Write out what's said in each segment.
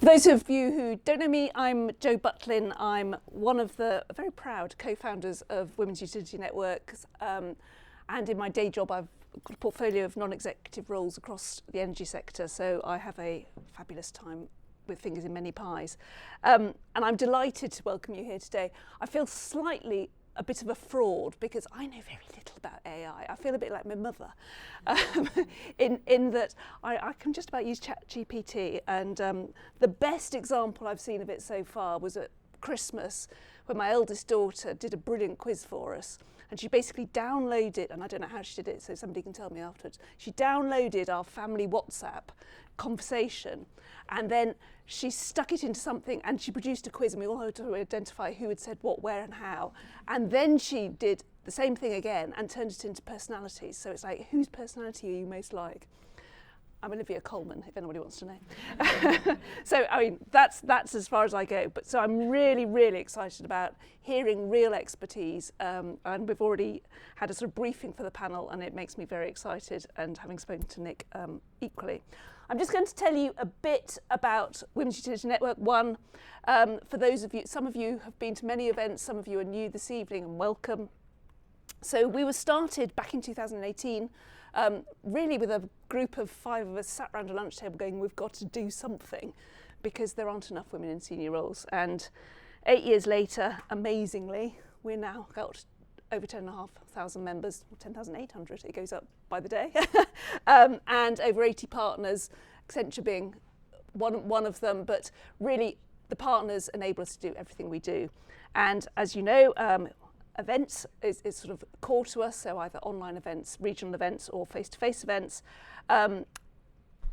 those of you who don't know me, I'm Jo Butlin. I'm one of the very proud co-founders of Women's Utility Networks, and in my day job I've got a portfolio of non-executive roles across the energy sector, so I have a fabulous time with fingers in many pies. And I'm delighted to welcome you here today. I feel slightly a bit of a fraud because I know very little about AI. I feel a bit like my mother in that I can just about use ChatGPT, and the best example I've seen of it so far was at Christmas when my eldest daughter did a brilliant quiz for us, and she basically downloaded, and I don't know how she did it, so somebody can tell me afterwards, she downloaded our family WhatsApp conversation, and then she stuck it into something and she produced a quiz, and we all had to identify who had said what, where and how. And then she did the same thing again and turned it into personalities. So it's like, whose personality are you most like? I'm Olivia Coleman, if anybody wants to know. So, I mean, that's as far as I go. But so I'm really, really excited about hearing real expertise. And we've already had a sort of briefing for the panel, and it makes me very excited, and having spoken to Nick equally. I'm just going to tell you a bit about Women's Utility Network. One, for those of you, some of you have been to many events, some of you are new this evening, and welcome. So we were started back in 2018, really with a group of 5 of us sat around a lunch table going, we've got to do something because there aren't enough women in senior roles. And 8 years later, amazingly, we're now got over 10,500 members, 10,800, it goes up by the day, and over 80 partners, Accenture being one of them, but really the partners enable us to do everything we do. And as you know, events is sort of core to us, so either online events, regional events, or face-to-face events.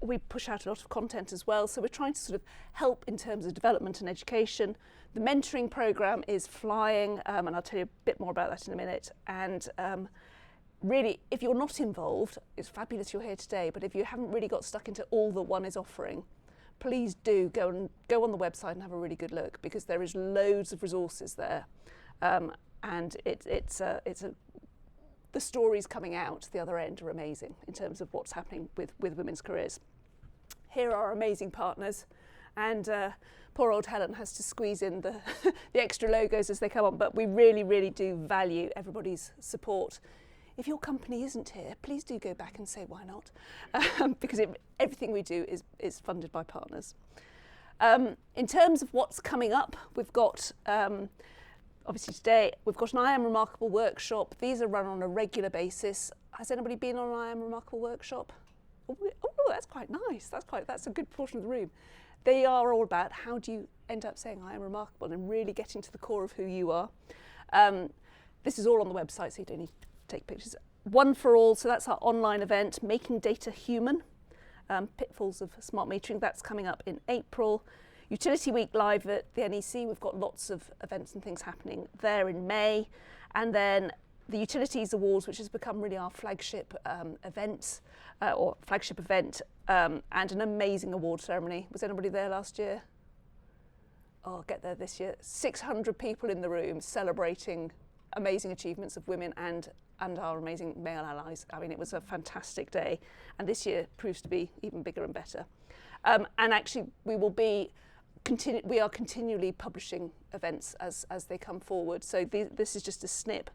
We push out a lot of content as well, so we're trying to sort of help in terms of development and education. The mentoring program is flying, and I'll tell you a bit more about that in a minute. And really, if you're not involved, it's fabulous you're here today, but if you haven't really got stuck into all that one is offering, please do go on the website and have a really good look, because there is loads of resources there. And the stories coming out the other end are amazing in terms of what's happening with women's careers. Here are our amazing partners, and poor old Helen has to squeeze in the extra logos as they come on, but we really, really do value everybody's support. If your company isn't here, please do go back and say why not, because everything we do is funded by partners. In terms of what's coming up, we've got obviously today, we've got an I Am Remarkable workshop. These are run on a regular basis. Has anybody been on an I Am Remarkable workshop? Oh, that's quite nice. That's a good portion of the room. They are all about how do you end up saying I am remarkable and really getting to the core of who you are. This is all on the website, so you don't need to take pictures. One for All, so that's our online event, Making Data Human, Pitfalls of Smart Metering. That's coming up in April. Utility Week live at the NEC, we've got lots of events and things happening there in May. And then the Utilities Awards, which has become really our flagship event, and an amazing award ceremony. Was anybody there last year? Oh, I'll get there this year. 600 people in the room celebrating amazing achievements of women and our amazing male allies. I mean, it was a fantastic day. And this year proves to be even bigger and better. And actually, we are continually publishing events as they come forward. So this is just a snip.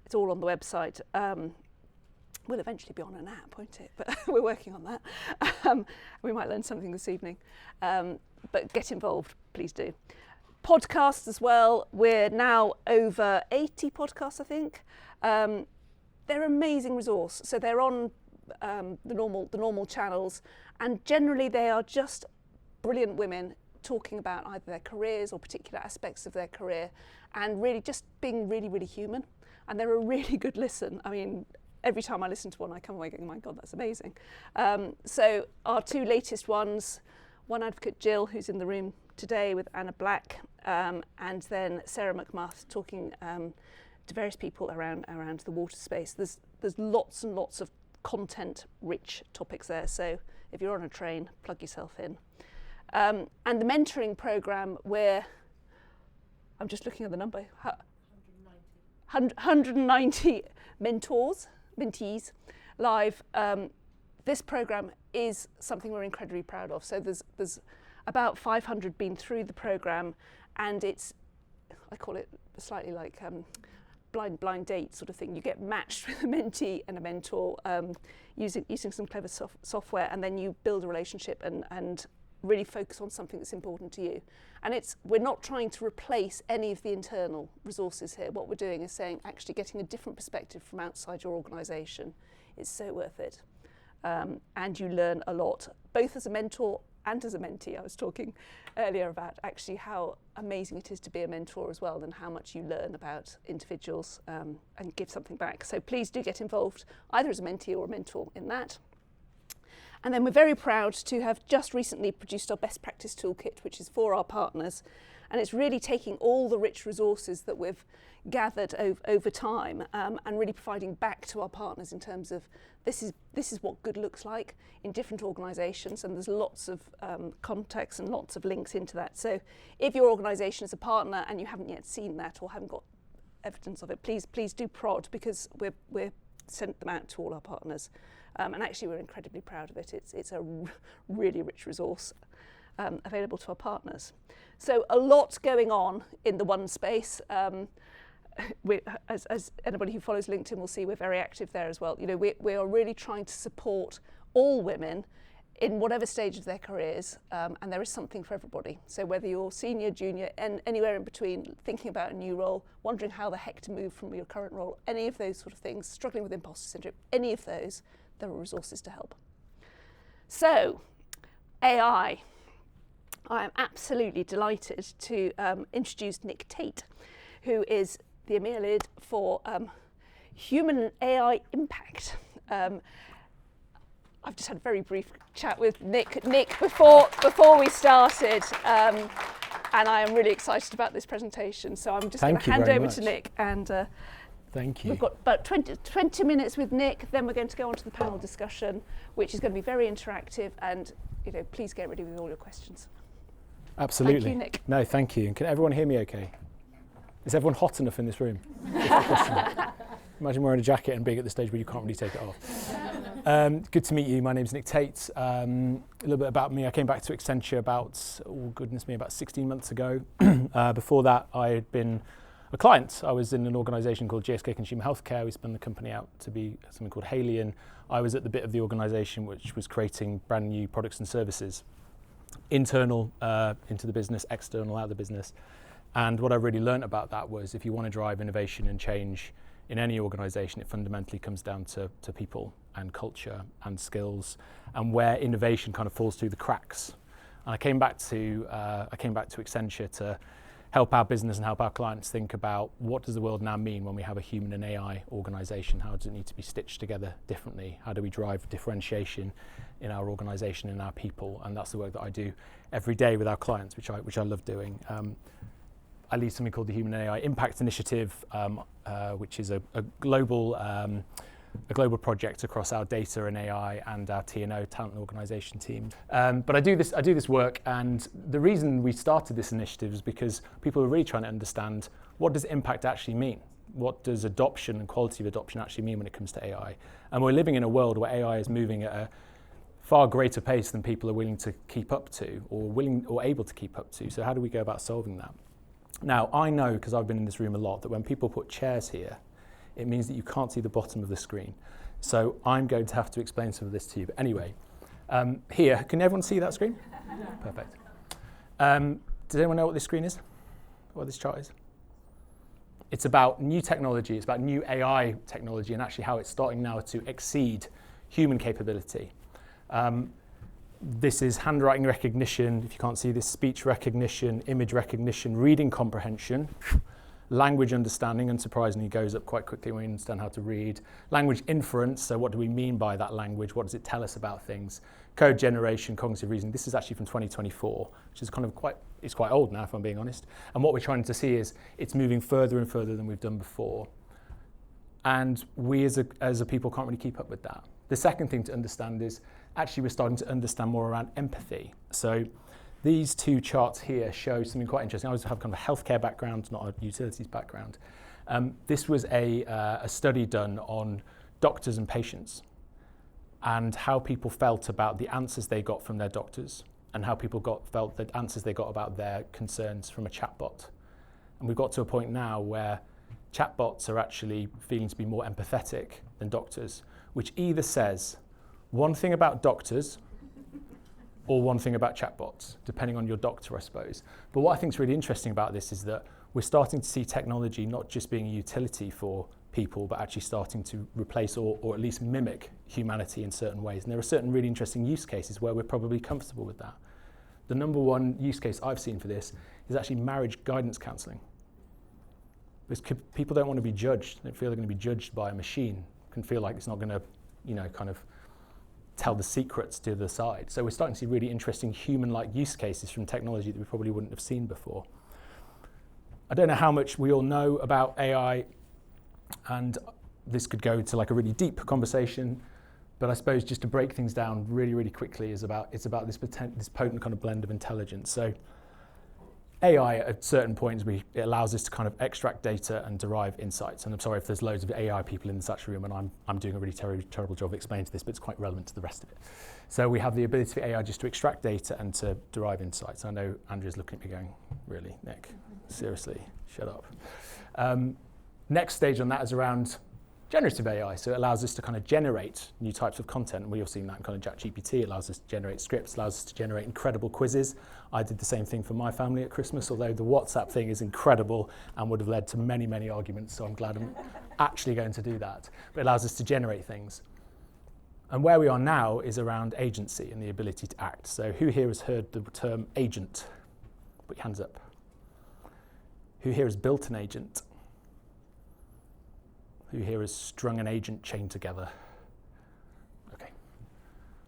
It's all on the website. We'll eventually be on an app, won't it? But we're working on that. We might learn something this evening. But get involved, please do. Podcasts as well. We're now over 80 podcasts, I think. They're an amazing resource. So they're on the normal channels, and generally they are just brilliant women talking about either their careers or particular aspects of their career, and really just being really, really human. And they're a really good listen. I mean, every time I listen to one, I come away going, my God, that's amazing. So our 2 latest ones, One Advocate Jill, who's in the room today with Anna Black, and then Sarah McMath talking to various people around the water space. There's lots and lots of content-rich topics there. So if you're on a train, plug yourself in. And the mentoring program, where I'm just looking at the number, 190 mentees live. This program is something we're incredibly proud of. So there's about 500 been through the programme, and I call it slightly like blind date sort of thing. You get matched with a mentee and a mentor using some clever software, and then you build a relationship and really focus on something that's important to you. And we're not trying to replace any of the internal resources here. What we're doing is saying, actually getting a different perspective from outside your organisation is so worth it. And you learn a lot, both as a mentor and as a mentee. I was talking earlier about actually how amazing it is to be a mentor as well, and how much you learn about individuals and give something back. So please do get involved, either as a mentee or a mentor in that. And then we're very proud to have just recently produced our best practice toolkit, which is for our partners. And it's really taking all the rich resources that we've gathered over time and really providing back to our partners in terms of this is what good looks like in different organisations, and there's lots of context and lots of links into that. So if your organisation is a partner and you haven't yet seen that or haven't got evidence of it, please do prod, because we're sent them out to all our partners. And actually we're incredibly proud of it. It's a really rich resource available to our partners. So a lot going on in the one space. As anybody who follows LinkedIn will see, we're very active there as well. You know, we are really trying to support all women in whatever stage of their careers, and there is something for everybody. So whether you're senior, junior, and anywhere in between, thinking about a new role, wondering how the heck to move from your current role, any of those sort of things, struggling with imposter syndrome, any of those, there are resources to help. So, AI. I am absolutely delighted to introduce Nick Tate, who is the EMEA lead for human and AI impact. I've just had a very brief chat with Nick before we started, and I am really excited about this presentation. So I'm just going to hand over to Nick, and thank you. We've got about 20 minutes with Nick, then we're going to go on to the panel discussion, which is going to be very interactive, and please get ready with all your questions. Absolutely. Thank you, Nick. No, thank you. And can everyone hear me okay? Is everyone hot enough in this room? Imagine wearing a jacket and being at the stage where you can't really take it off. Good to meet you. My name's Nick Tate. A little bit about me. I came back to Accenture about 16 months ago. Before that, I had been a client. I was in an organisation called GSK Consumer Healthcare. We spun the company out to be something called Haley, and I was at the bit of the organisation which was creating brand new products and services, internal into the business, external out of the business. And what I really learned about that was, if you want to drive innovation and change in any organisation, it fundamentally comes down to people and culture and skills, and where innovation kind of falls through the cracks. And I came back to Accenture to help our business and help our clients think about, what does the world now mean when we have a human and AI organisation? How does it need to be stitched together differently? How do we drive differentiation in our organisation and our people? And that's the work that I do every day with our clients, which I love doing. I lead something called the Human and AI Impact Initiative, which is a global project across our data and AI and our T&O, talent and organisation team. But I do this work, and the reason we started this initiative is because people are really trying to understand, what does impact actually mean? What does adoption and quality of adoption actually mean when it comes to AI? And we're living in a world where AI is moving at a far greater pace than people are willing to keep up to, or able to keep up to. So how do we go about solving that? Now, I know, because I've been in this room a lot, that when people put chairs here, it means that you can't see the bottom of the screen. So I'm going to have to explain some of this to you. But anyway, here, can everyone see that screen? Perfect. Does anyone know what this screen is? What this chart is? It's about new technology. It's about new AI technology, and actually how it's starting now to exceed human capability. This is handwriting recognition, if you can't see this, speech recognition, image recognition, reading comprehension, language understanding, unsurprisingly, goes up quite quickly when we understand how to read. Language inference, so what do we mean by that language? What does it tell us about things? Code generation, cognitive reasoning. This is actually from 2024, which is it's quite old now, if I'm being honest. And what we're trying to see is it's moving further and further than we've done before. And we as a people can't really keep up with that. The second thing to understand is, actually we're starting to understand more around empathy. So these two charts here show something quite interesting. I always have kind of a healthcare background, not a utilities background. This was a study done on doctors and patients, and how people felt about the answers they got from their doctors and how people felt the answers they got about their concerns from a chatbot. And we've got to a point now where chatbots are actually feeling to be more empathetic than doctors, which either says one thing about doctors or one thing about chatbots, depending on your doctor, I suppose. But what I think is really interesting about this is that we're starting to see technology not just being a utility for people, but actually starting to replace or at least mimic humanity in certain ways. And there are certain really interesting use cases where we're probably comfortable with that. The number one use case I've seen for this is actually marriage guidance counselling. Because people don't want to be judged. They don't feel they're going to be judged by a machine. Can feel like it's not going to, kind of tell the secrets to the side. So we're starting to see really interesting human-like use cases from technology that we probably wouldn't have seen before. I don't know how much we all know about AI, and this could go to like a really deep conversation, but I suppose just to break things down really, really quickly it's about this potent kind of blend of intelligence. So AI at certain points, it allows us to kind of extract data and derive insights. And I'm sorry if there's loads of AI people in the such room, and I'm doing a really terrible job of explaining this, but it's quite relevant to the rest of it. So we have the ability for AI just to extract data and to derive insights. I know Andrea's looking at me going, really, Nick? Seriously, shut up. Next stage on that is around generative AI. So it allows us to kind of generate new types of content. And we've seen that in kind of ChatGPT. It allows us to generate scripts, allows us to generate incredible quizzes. I did the same thing for my family at Christmas, although the WhatsApp thing is incredible and would have led to many, many arguments. So I'm glad I'm actually going to do that. But it allows us to generate things. And where we are now is around agency and the ability to act. So who here has heard the term agent? Put your hands up. Who here has built an agent? Who here has strung an agent chain together? Okay.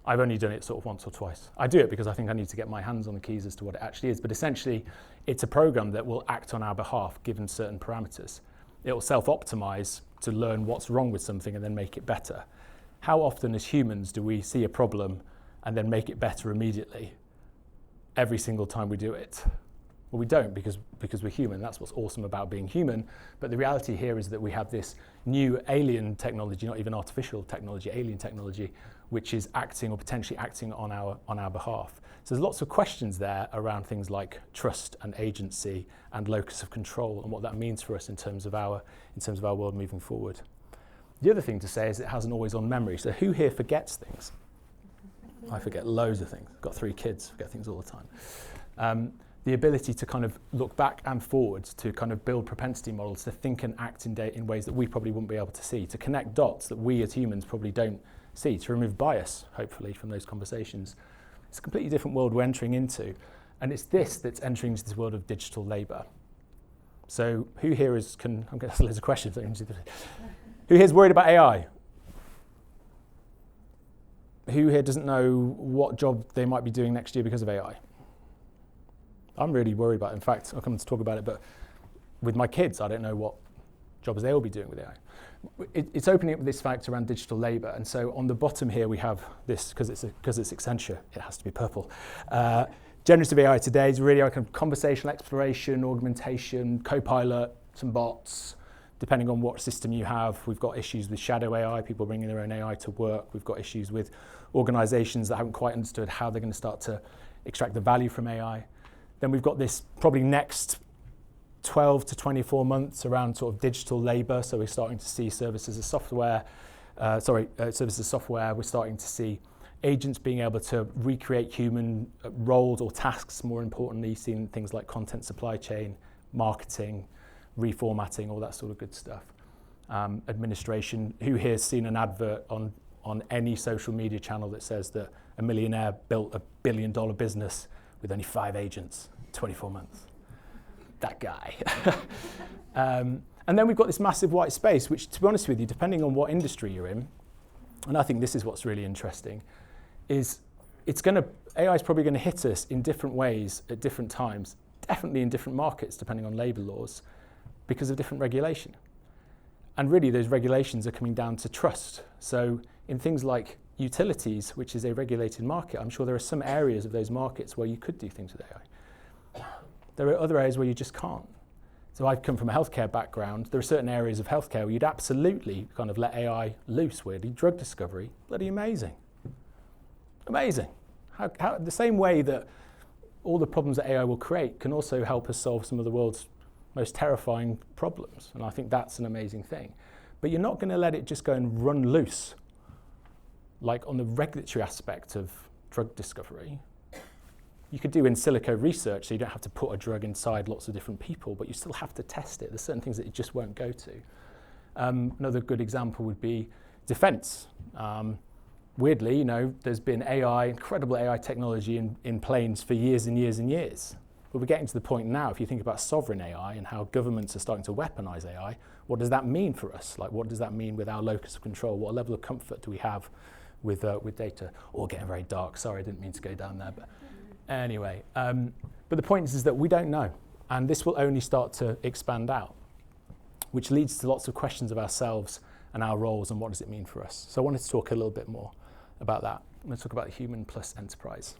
I've only done it sort of once or twice. I do it because I think I need to get my hands on the keys as to what it actually is. But essentially, it's a program that will act on our behalf given certain parameters. It will self-optimize to learn what's wrong with something and then make it better. How often as humans do we see a problem and then make it better immediately every single time we do it? Well, we don't because we're human. That's what's awesome about being human. But the reality here is that we have this new alien technology, not even artificial technology, alien technology, which is acting or potentially acting on our behalf. So there's lots of questions there around things like trust and agency and locus of control and what that means for us in terms of our world moving forward. The other thing to say is it has an always-on memory. So who here forgets things? I forget loads of things. I've got 3 kids, forget things all the time. The ability to kind of look back and forwards, to kind of build propensity models, to think and act in ways that we probably wouldn't be able to see, to connect dots that we as humans probably don't see, to remove bias, hopefully, from those conversations. It's a completely different world we're entering into, and it's this that's entering into this world of digital labour. So who here I'm going to ask loads of questions. Who here is worried about AI? Who here doesn't know what job they might be doing next year because of AI? I'm really worried about it. In fact, I'll come to talk about it, but with my kids, I don't know what jobs they'll be doing with AI. It's opening up this fact around digital labour. And so on the bottom here, we have this, because it's Accenture, it has to be purple. Generative AI today is really like a conversational exploration, augmentation, copilot, some bots, depending on what system you have. We've got issues with shadow AI, people bringing their own AI to work. We've got issues with organisations that haven't quite understood how they're going to start to extract the value from AI. Then we've got this probably next 12 to 24 months around sort of digital labour. So we're starting to see services as software. We're starting to see agents being able to recreate human roles or tasks, more importantly, seeing things like content supply chain, marketing, reformatting, all that sort of good stuff. Administration. Who here has seen an advert on any social media channel that says that a millionaire built $1 billion business with only 5 agents, 24 months? That guy. And then we've got this massive white space, which, to be honest with you, depending on what industry you're in, and I think this is what's really interesting, is AI is probably going to hit us in different ways at different times, definitely in different markets, depending on labour laws, because of different regulation. And really, those regulations are coming down to trust. So in things like utilities, which is a regulated market, I'm sure there are some areas of those markets where you could do things with AI. There are other areas where you just can't. So I've come from a healthcare background. There are certain areas of healthcare where you'd absolutely kind of let AI loose, weirdly. Drug discovery, bloody amazing. Amazing. The same way that all the problems that AI will create can also help us solve some of the world's most terrifying problems. And I think that's an amazing thing. But you're not going to let it just go and run loose, like on the regulatory aspect of drug discovery. You could do in silico research, so you don't have to put a drug inside lots of different people, but you still have to test it. There's certain things that it just won't go to. Another good example would be defense. Weirdly, you know, there's been incredible AI technology in planes for years and years and years. But we're getting to the point now, if you think about sovereign AI and how governments are starting to weaponize AI, what does that mean for us? Like, what does that mean with our locus of control? What level of comfort do we have with data? Or getting very dark. Sorry, I didn't mean to go down there. But anyway, but the point is that we don't know. And this will only start to expand out, which leads to lots of questions of ourselves and our roles and what does it mean for us. So I wanted to talk a little bit more about that. I'm going to talk about human plus enterprise.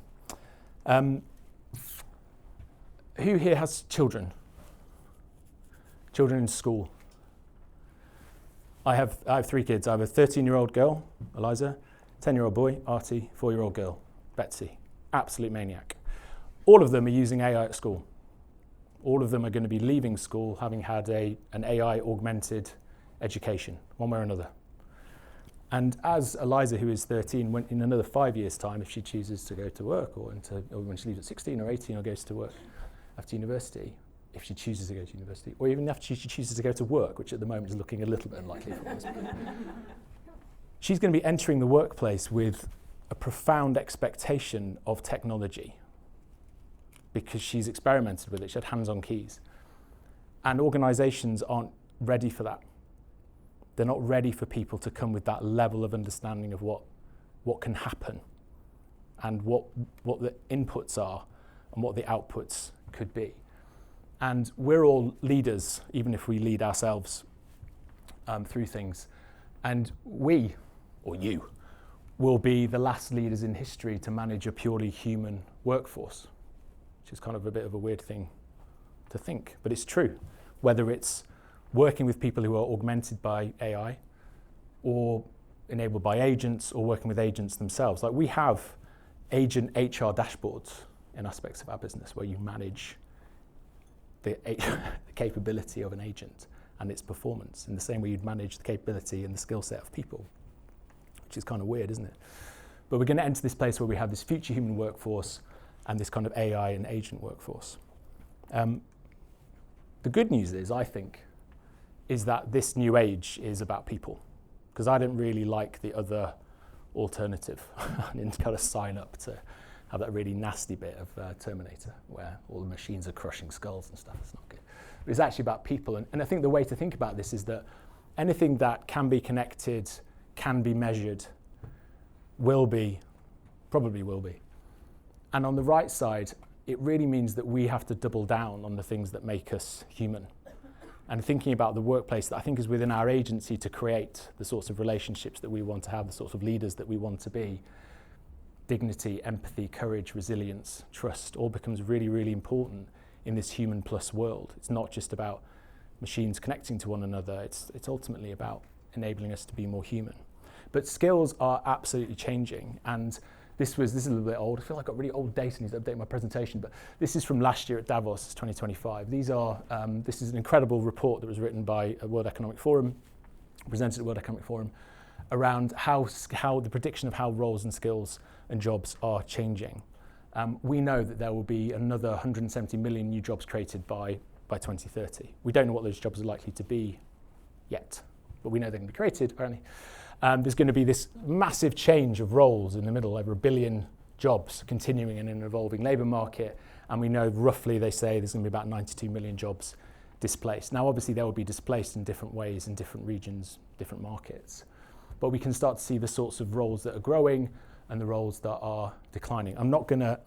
Who here has children? Children in school? I have 3 kids. I have a 13-year-old girl, Eliza, 10-year-old boy, Artie, 4-year-old girl, Betsy. Absolute maniac. All of them are using AI at school. All of them are going to be leaving school having had an AI-augmented education, one way or another. And as Eliza, who is 13, went in another 5 years' time, if she chooses to go to work or when she leaves at 16 or 18 or goes to work after university, if she chooses to go to university, or even after she chooses to go to work, which at the moment is looking a little bit unlikely for us. She's going to be entering the workplace with a profound expectation of technology because she's experimented with it. She had hands-on keys. And organizations aren't ready for that. They're not ready for people to come with that level of understanding of what can happen and what the inputs are and what the outputs could be. And we're all leaders, even if we lead ourselves through things. And we, or you, will be the last leaders in history to manage a purely human workforce, which is kind of a bit of a weird thing to think, but it's true. Whether it's working with people who are augmented by AI or enabled by agents or working with agents themselves. Like we have agent HR dashboards in aspects of our business where you manage the capability of an agent and its performance in the same way you'd manage the capability and the skill set of people, which is kind of weird, isn't it? But we're going to enter this place where we have this future human workforce and this kind of AI and agent workforce. The good news is, I think, is that this new age is about people, because I didn't really like the other alternative. I didn't kind of sign up to have that really nasty bit of Terminator, where all the machines are crushing skulls and stuff. It's not good. But it's actually about people. And I think the way to think about this is that anything that can be connected, can be measured, probably will be. And on the right side, it really means that we have to double down on the things that make us human. And thinking about the workplace that I think is within our agency to create the sorts of relationships that we want to have, the sorts of leaders that we want to be. Dignity, empathy, courage, resilience, trust, all becomes really, really important in this human plus world. It's not just about machines connecting to one another, it's ultimately about enabling us to be more human. But skills are absolutely changing, and this is a little bit old. I feel like I've got really old data, I need to update my presentation, but this is from last year at Davos, 2025. This is an incredible report that was written by World Economic Forum, presented at World Economic Forum, around how the prediction of how roles and skills and jobs are changing. We know that there will be another 170 million new jobs created by 2030. We don't know what those jobs are likely to be yet, but we know they're going to be created, apparently. There's going to be this massive change of roles in the middle, over 1 billion jobs continuing in an evolving labour market, and we know roughly, they say, there's going to be about 92 million jobs displaced. Now, obviously, they will be displaced in different ways in different regions, different markets, but we can start to see the sorts of roles that are growing and the roles that are declining. I'm not gonna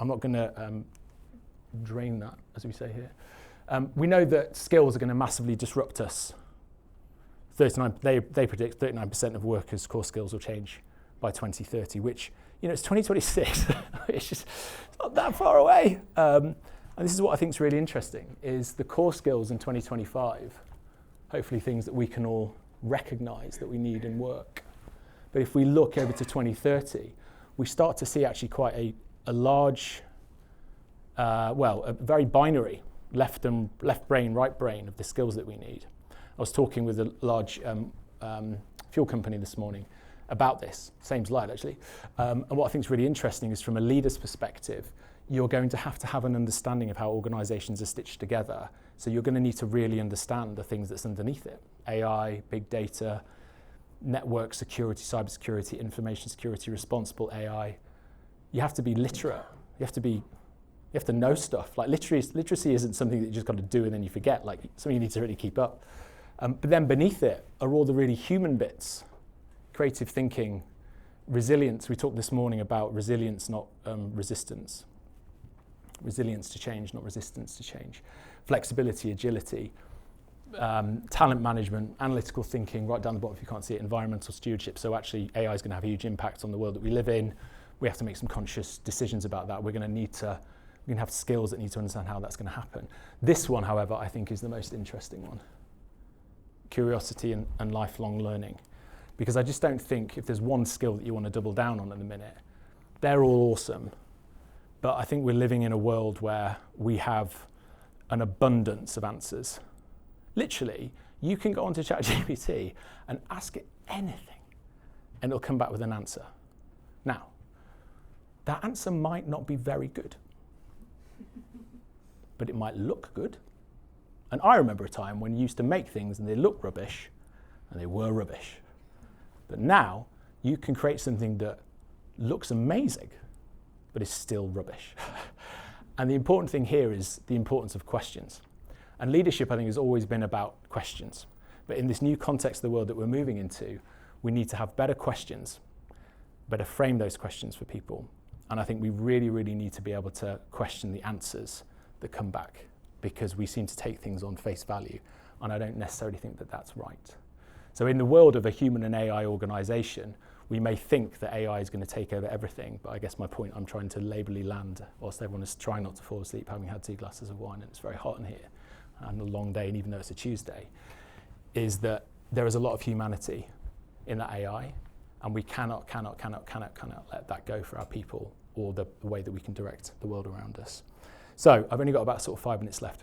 drain that, as we say here. We know that skills are going to massively disrupt us. They predict 39% of workers' core skills will change by 2030, which, it's 2026. It's not that far away. And this is what I think is really interesting, is the core skills in 2025, hopefully things that we can all recognise that we need in work. But if we look over to 2030, we start to see actually quite a large, a very binary left brain, right brain of the skills that we need. I was talking with a large fuel company this morning about this, same slide actually. And what I think is really interesting is from a leader's perspective, you're going to have an understanding of how organizations are stitched together. So you're going to need to really understand the things that's underneath it. AI, big data, network security, cybersecurity, information security, responsible AI. You have to be literate. You have to know stuff. Like literacy isn't something that you just got to do and then you forget. Like something you need to really keep up. But then beneath it are all the really human bits. Creative thinking, resilience. We talked this morning about resilience, not resistance. Resilience to change, not resistance to change. Flexibility, agility, talent management, analytical thinking, right down the bottom if you can't see it, environmental stewardship. So actually AI is going to have a huge impact on the world that we live in. We have to make some conscious decisions about that. We're going to have skills that need to understand how that's going to happen. This one, however, I think is the most interesting one. Curiosity and lifelong learning. Because I just don't think if there's one skill that you want to double down on in a minute, they're all awesome. But I think we're living in a world where we have an abundance of answers. Literally, you can go onto ChatGPT and ask it anything, and it'll come back with an answer. Now, that answer might not be very good, but it might look good. And I remember a time when you used to make things and they looked rubbish, and they were rubbish. But now, you can create something that looks amazing, but is still rubbish. And the important thing here is the importance of questions. And leadership, I think, has always been about questions. But in this new context of the world that we're moving into, we need to have better questions, better frame those questions for people. And I think we really, really need to be able to question the answers that come back, because we seem to take things on face value. And I don't necessarily think that that's right. So in the world of a human and AI organization, we may think that AI is going to take over everything, but I guess my point I'm trying to labelly land, whilst everyone is trying not to fall asleep having had 2 glasses of wine and it's very hot in here, and a long day, and even though it's a Tuesday, is that there is a lot of humanity in that AI, and we cannot let that go for our people or the way that we can direct the world around us. So I've only got about sort of 5 minutes left.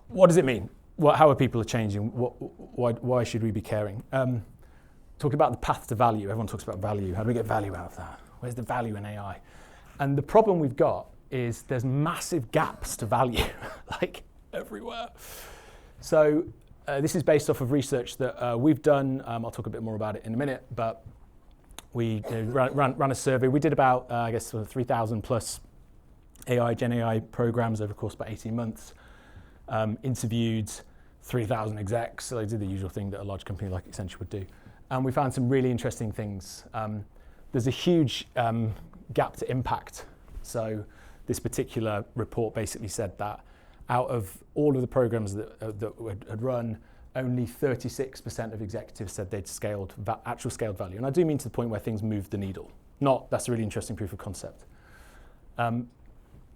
What does it mean? How are people changing? Why should we be caring? Talking about the path to value. Everyone talks about value. How do we get value out of that? Where's the value in AI? And the problem we've got is there's massive gaps to value, like everywhere. So this is based off of research that we've done. I'll talk a bit more about it in a minute, but we ran a survey. We did about, 3,000 plus Gen AI programs over the course of about 18 months. Interviewed 3,000 execs, so they did the usual thing that a large company like Accenture would do. And we found some really interesting things. There's a huge gap to impact. So this particular report basically said that out of all of the programs that had run, only 36% of executives said they'd actual scaled value. And I do mean to the point where things moved the needle. That's a really interesting proof of concept.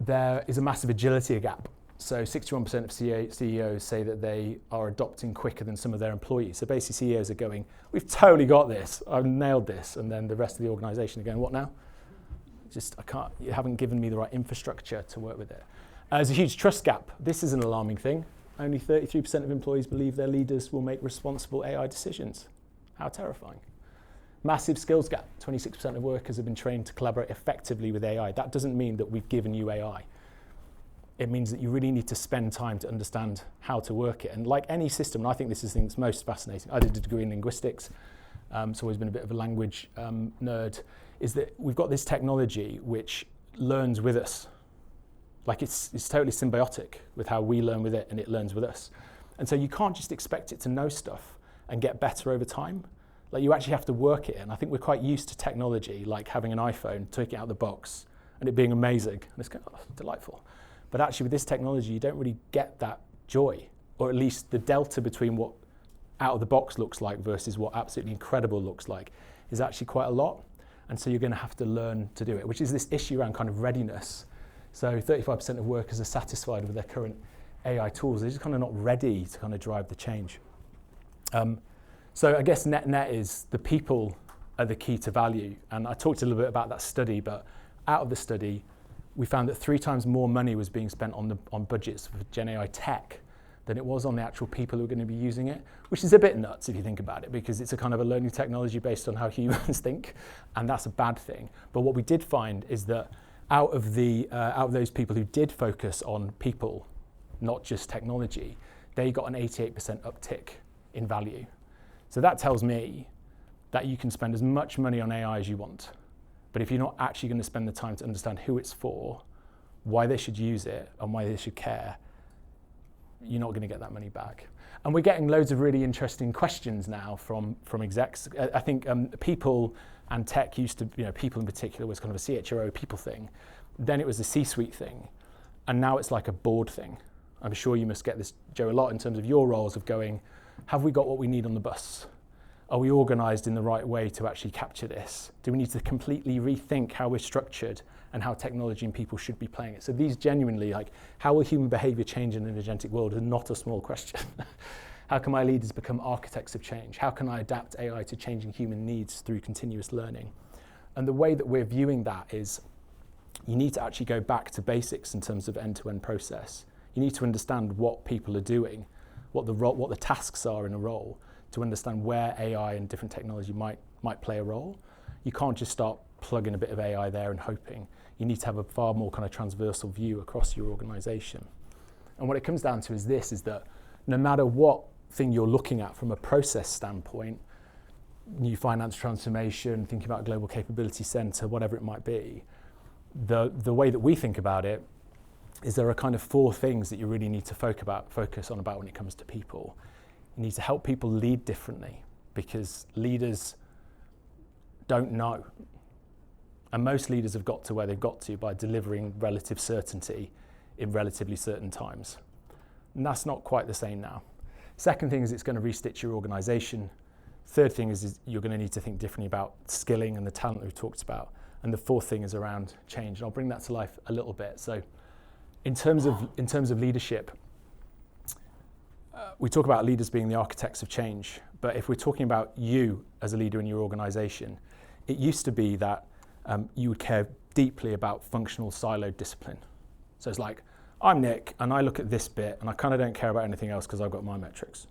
There is a massive agility gap. So 61% of CEOs say that they are adopting quicker than some of their employees. So basically CEOs are going, we've totally got this, I've nailed this. And then the rest of the organization are going, what now? You haven't given me the right infrastructure to work with it. There's a huge trust gap. This is an alarming thing. Only 33% of employees believe their leaders will make responsible AI decisions. How terrifying. Massive skills gap. 26% of workers have been trained to collaborate effectively with AI. That doesn't mean that we've given you AI. It means that you really need to spend time to understand how to work it. And like any system, and I think this is the thing that's most fascinating, I did a degree in linguistics, so always been a bit of a language nerd, is that we've got this technology which learns with us. Like it's totally symbiotic with how we learn with it, and it learns with us. And so you can't just expect it to know stuff and get better over time. Like you actually have to work it in. I think we're quite used to technology, like having an iPhone, taking it out of the box, and it being amazing, and it's kind of delightful. But actually with this technology, you don't really get that joy, or at least the delta between what out of the box looks like versus what absolutely incredible looks like is actually quite a lot. And so you're going to have to learn to do it, which is this issue around kind of readiness. So 35% of workers are satisfied with their current AI tools. They're just kind of not ready to kind of drive the change. So I guess net is the people are the key to value. And I talked a little bit about that study, but out of the study, we found that 3 times more money was being spent on budgets for Gen AI tech than it was on the actual people who are going to be using it, which is a bit nuts if you think about it, because it's a kind of a learning technology based on how humans think, and that's a bad thing. But what we did find is that out of those people who did focus on people, not just technology, they got an 88% uptick in value. So that tells me that you can spend as much money on AI as you want, but if you're not actually going to spend the time to understand who it's for, why they should use it, and why they should care, you're not going to get that money back. And we're getting loads of really interesting questions now from execs. I think people and tech used to, people in particular was kind of a CHRO people thing. Then it was a C-suite thing. And now it's like a board thing. I'm sure you must get this, Joe, a lot in terms of your roles of going, have we got what we need on the bus? Are we organised in the right way to actually capture this? Do we need to completely rethink how we're structured and how technology and people should be playing it? So these genuinely, like, how will human behaviour change in an agentic world is not a small question. How can my leaders become architects of change? How can I adapt AI to changing human needs through continuous learning? And the way that we're viewing that is you need to actually go back to basics in terms of end-to-end process. You need to understand what people are doing, what the tasks are in a role, to understand where AI and different technology might play a role. You can't just start plugging a bit of AI there and hoping. You need to have a far more kind of transversal view across your organisation. And what it comes down to is this, is that no matter what thing you're looking at from a process standpoint, new finance transformation, thinking about global capability centre, whatever it might be, the way that we think about it is there are kind of 4 things that you really need to focus on when it comes to people. You need to help people lead differently, because leaders don't know. And most leaders have got to where they've got to by delivering relative certainty in relatively certain times. And that's not quite the same now. Second thing is it's going to restitch your organisation. Third thing is you're going to need to think differently about skilling and the talent we've talked about. And the fourth thing is around change. And I'll bring that to life a little bit. So in terms of leadership, we talk about leaders being the architects of change. But if we're talking about you as a leader in your organisation, it used to be that you would care deeply about functional siloed discipline. So it's like, I'm Nick, and I look at this bit, and I kind of don't care about anything else because I've got my metrics.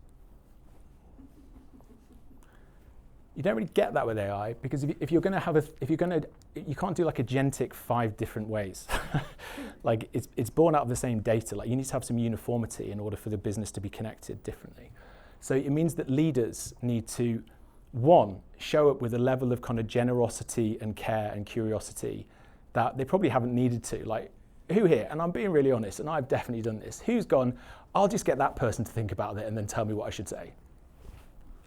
You don't really get that with AI, because if you're going to you can't do like agentic 5 different ways. Like it's born out of the same data. Like you need to have some uniformity in order for the business to be connected differently. So it means that leaders need to, 1, show up with a level of kind of generosity and care and curiosity that they probably haven't needed to. Like, who here, and I'm being really honest, and I've definitely done this, who's gone, I'll just get that person to think about it and then tell me what I should say?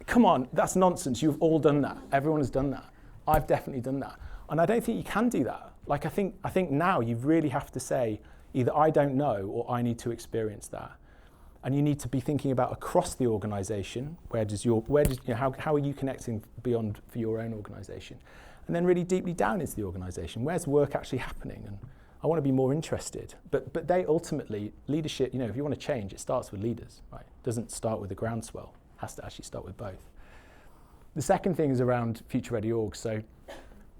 Come on, that's nonsense. You've all done that. Everyone has done that. I've definitely done that. And I don't think you can do that. Like, I think now you really have to say, either I don't know or I need to experience that. And you need to be thinking about across the organisation, how are you connecting beyond for your own organisation? And then really deeply down into the organisation, where's work actually happening? And I want to be more interested. But they ultimately, leadership, if you want to change, it starts with leaders, right? It doesn't start with the groundswell. It has to actually start with both. The second thing is around future-ready orgs. So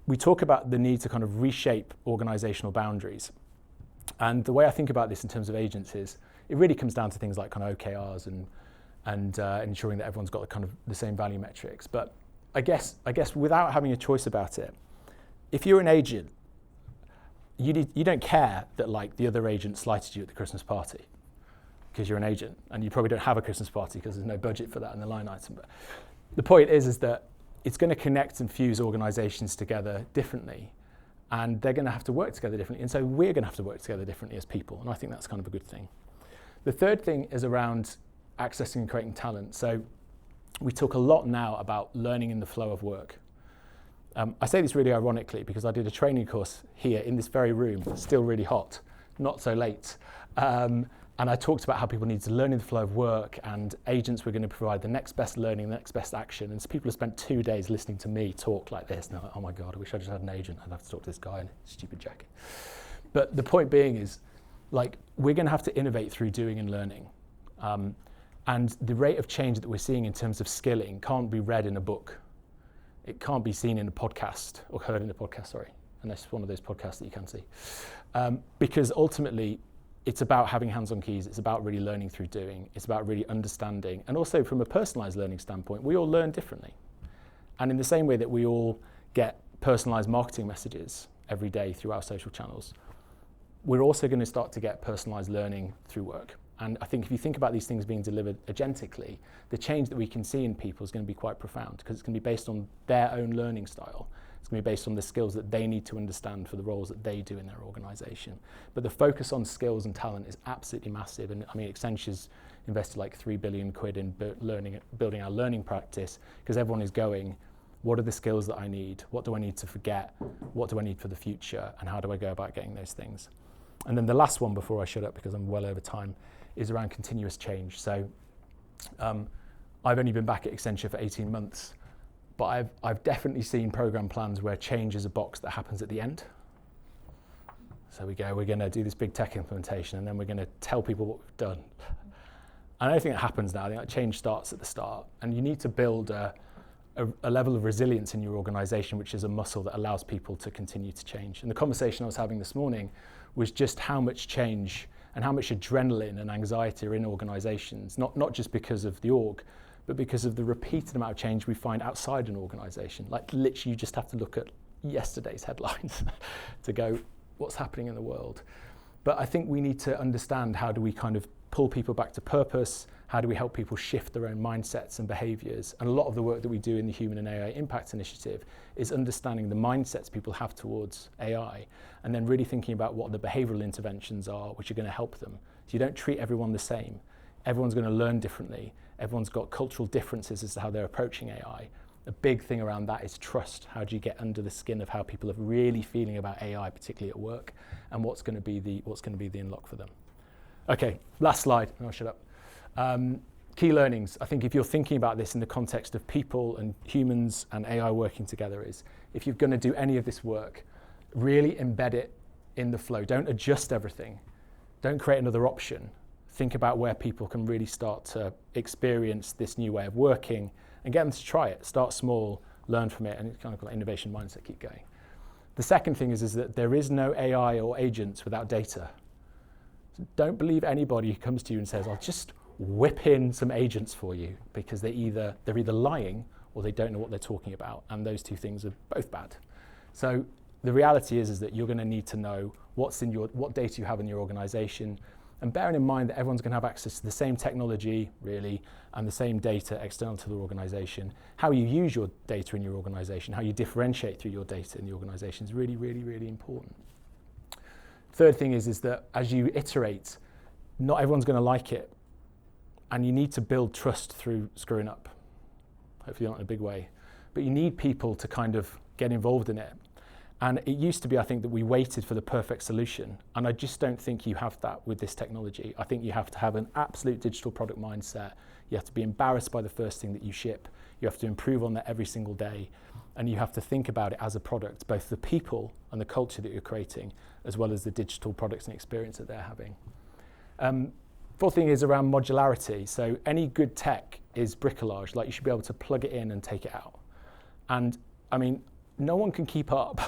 we talk about the need to kind of reshape organisational boundaries. And the way I think about this in terms of agents is, it really comes down to things like kind of OKRs and ensuring that everyone's got kind of the same value metrics. But I guess without having a choice about it, if you're an agent, you don't care that like the other agent slighted you at the Christmas party because you're an agent, and you probably don't have a Christmas party because there's no budget for that in the line item. But the point is that it's going to connect and fuse organisations together differently, and they're going to have to work together differently, and so we're going to have to work together differently as people, and I think that's kind of a good thing. The third thing is around accessing and creating talent. So we talk a lot now about learning in the flow of work. I say this really ironically because I did a training course here in this very room, still really hot, not so late. And I talked about how people need to learn in the flow of work, and agents were going to provide the next best learning, the next best action. And so people have spent 2 days listening to me talk like this. And they're like, oh my God, I wish I just had an agent. I'd have to talk to this guy in a stupid jacket. But the point being is, like, we're going to have to innovate through doing and learning. And the rate of change that we're seeing in terms of skilling can't be read in a book. It can't be seen in a podcast or heard in a podcast, sorry, unless it's one of those podcasts that you can see. Because ultimately, it's about having hands-on keys. It's about really learning through doing. It's about really understanding. And also from a personalized learning standpoint, we all learn differently. And in the same way that we all get personalized marketing messages every day through our social channels, we're also going to start to get personalized learning through work. And I think if you think about these things being delivered agentically, the change that we can see in people is going to be quite profound, because it's going to be based on their own learning style. It's going to be based on the skills that they need to understand for the roles that they do in their organisation. But the focus on skills and talent is absolutely massive. And I mean, Accenture's invested like 3 billion quid in building our learning practice, because everyone is going, what are the skills that I need? What do I need to forget? What do I need for the future? And how do I go about getting those things? And then the last one before I shut up, because I'm well over time, is around continuous change. So I've only been back at Accenture for 18 months, but I've definitely seen program plans where change is a box that happens at the end. So we go, we're going to do this big tech implementation, and then we're going to tell people what we've done. And I don't think that happens now. I think that change starts at the start, and you need to build a level of resilience in your organisation, which is a muscle that allows people to continue to change. And the conversation I was having this morning was just how much change and how much adrenaline and anxiety are in organisations, not just because of the org, but because of the repeated amount of change we find outside an organisation. Like literally you just have to look at yesterday's headlines to go, what's happening in the world? But I think we need to understand, how do we kind of pull people back to purpose? How do we help people shift their own mindsets and behaviours? And a lot of the work that we do in the Human and AI Impact Initiative is understanding the mindsets people have towards AI, and then really thinking about what the behavioural interventions are which are going to help them. So you don't treat everyone the same. Everyone's going to learn differently. Everyone's got cultural differences as to how they're approaching AI. A big thing around that is trust. How do you get under the skin of how people are really feeling about AI, particularly at work, and what's going to be the unlock for them? Okay, last slide, and I'll shut up. Key learnings. I think if you're thinking about this in the context of people and humans and AI working together, is if you're going to do any of this work, really embed it in the flow. Don't adjust everything. Don't create another option. Think about where people can really start to experience this new way of working and get them to try it. Start small, learn from it, and it's kind of like innovation mindset, keep going. The second thing is that there is no AI or agents without data. So don't believe anybody who comes to you and says, I'll just whip in some agents for you, because they're either lying or they don't know what they're talking about, and those two things are both bad. So the reality is that you're going to need to know what data you have in your organization, and bearing in mind that everyone's going to have access to the same technology, really, and the same data external to the organization. How you use your data in your organization, how you differentiate through your data in the organization is really, really, really important. Third thing is that as you iterate, not everyone's going to like it, and you need to build trust through screwing up. Hopefully not in a big way, but you need people to kind of get involved in it. And it used to be, I think, that we waited for the perfect solution, and I just don't think you have that with this technology. I think you have to have an absolute digital product mindset. You have to be embarrassed by the first thing that you ship. You have to improve on that every single day, and you have to think about it as a product, both the people and the culture that you're creating, as well as the digital products and experience that they're having. Fourth thing is around modularity. So any good tech is bricolage. Like, you should be able to plug it in and take it out. And I mean, no one can keep up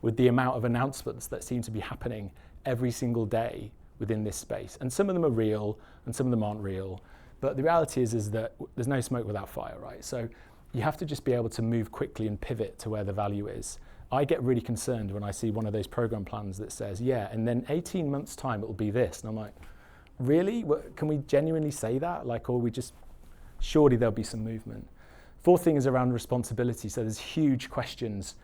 with the amount of announcements that seem to be happening every single day within this space. And some of them are real and some of them aren't real. But the reality is that there's no smoke without fire, right? So you have to just be able to move quickly and pivot to where the value is. I get really concerned when I see one of those program plans that says, yeah, and then 18 months time, it'll be this. And I'm like, really? Can we genuinely say that? Like, or we just, surely there'll be some movement. Fourth thing is around responsibility. So there's huge questions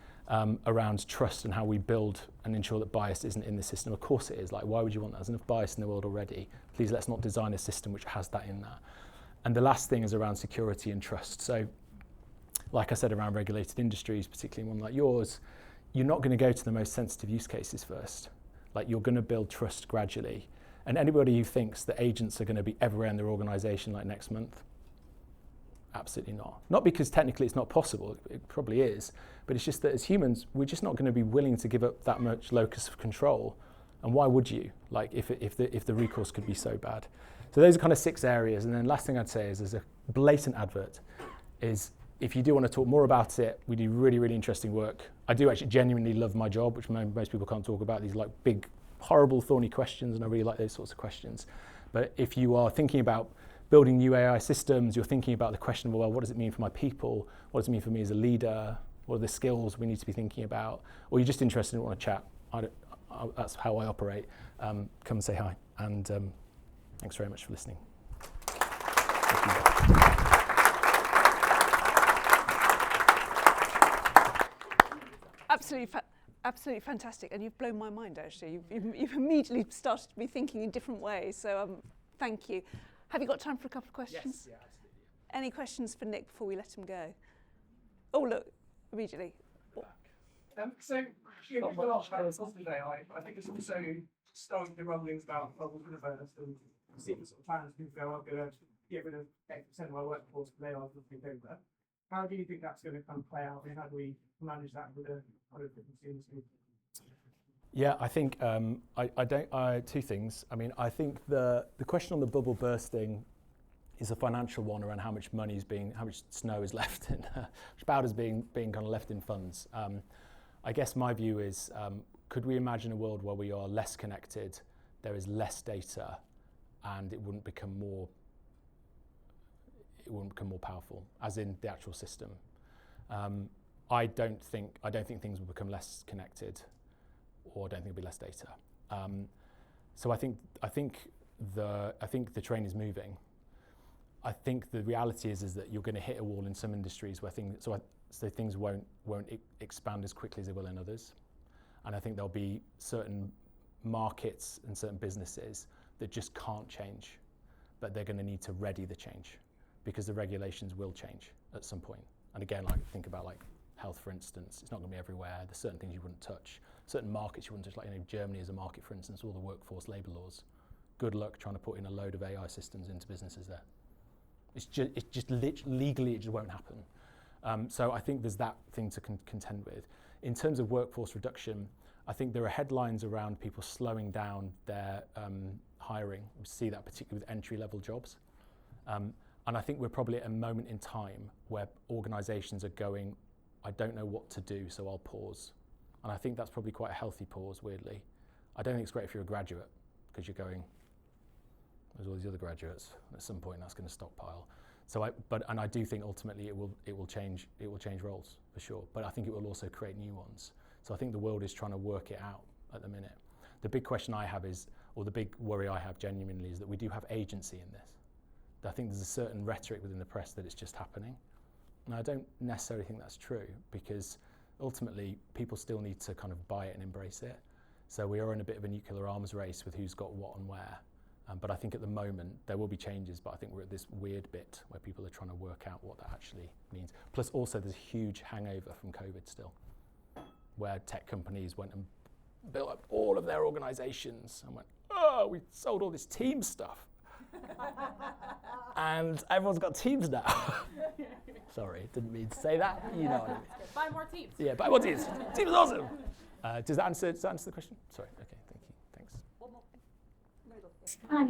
around trust and how we build and ensure that bias isn't in the system. Of course it is. Like, why would you want that? There's enough bias in the world already. Please let's not design a system which has that in that. And the last thing is around security and trust. So like I said, around regulated industries, particularly one like yours, you're not going to go to the most sensitive use cases first. Like, you're going to build trust gradually. And anybody who thinks that agents are going to be everywhere in their organization like next month, absolutely not. Not because technically it's not possible, it probably is, but it's just that as humans, we're just not going to be willing to give up that much locus of control. And why would you? Like, if the recourse could be so bad. So those are kind of 6 areas. And then last thing I'd say is, there's a blatant advert, is if you do want to talk more about it, we do really, really interesting work. I do actually genuinely love my job, which most people can't talk about, these like big, horrible, thorny questions, and I really like those sorts of questions. But if you are thinking about building new AI systems, you're thinking about the question of, well, what does it mean for my people? What does it mean for me as a leader? What are the skills we need to be thinking about? Or you're just interested and want to chat, that's how I operate. Come and say hi. And thanks very much for listening. Thank you. Absolutely fantastic, and you've blown my mind actually. You've immediately started me thinking in different ways, so thank you. Have you got time for a couple of questions? Yes, yeah, absolutely. Any questions for Nick before we let him go? Oh look, immediately. So you've got a lot about positive AI. I think it's also starting the rumblings about bubble universe and seeing sort of plans to go, I'm going to get rid of X% of my workforce because AI is looking over. How do you think that's going to kind of play out, and how do we manage that with a kind of different industry? Yeah, I think two things. I mean, I think the question on the bubble bursting is a financial one around how much how much snow is left in, which powder's being kind of left in funds. I guess my view is, could we imagine a world where we are less connected, there is less data, and it wouldn't become more powerful, as in the actual system. I don't think things will become less connected, or I don't think it'll be less data. So I think the train is moving. I think the reality is that you're going to hit a wall in some industries where things won't expand as quickly as they will in others, and I think there'll be certain markets and certain businesses that just can't change, but they're going to need to ready the change, because the regulations will change at some point. And again, like think about like health, for instance, it's not going to be everywhere. There's certain things you wouldn't touch, certain markets you wouldn't touch, like Germany as a market, for instance, all the workforce labour laws. Good luck trying to put in a load of AI systems into businesses there. It's just legally, it just won't happen. So I think there's that thing to contend with. In terms of workforce reduction, I think there are headlines around people slowing down their hiring. We see that particularly with entry-level jobs. And I think we're probably at a moment in time where organisations are going, I don't know what to do, so I'll pause. And I think that's probably quite a healthy pause, weirdly. I don't think it's great if you're a graduate, because you're going, there's all these other graduates. At some point, that's going to stockpile. So, I do think ultimately it will change roles for sure. But I think it will also create new ones. So I think the world is trying to work it out at the minute. The big question I have is, or the big worry I have genuinely, is that we do have agency in this. I think there's a certain rhetoric within the press that it's just happening. And I don't necessarily think that's true, because ultimately people still need to kind of buy it and embrace it. So we are in a bit of a nuclear arms race with who's got what and where. But I think at the moment there will be changes, but I think we're at this weird bit where people are trying to work out what that actually means. Plus also there's a huge hangover from COVID still, where tech companies went and built up all of their organizations and went, oh, we sold all this Teams stuff. And everyone's got Teams now. Sorry, didn't mean to say that. You know what I mean. Buy more Teams. Yeah, buy more Teams. Teams is awesome. Does that answer the question? Sorry. Okay. Thank you. Thanks. Hi.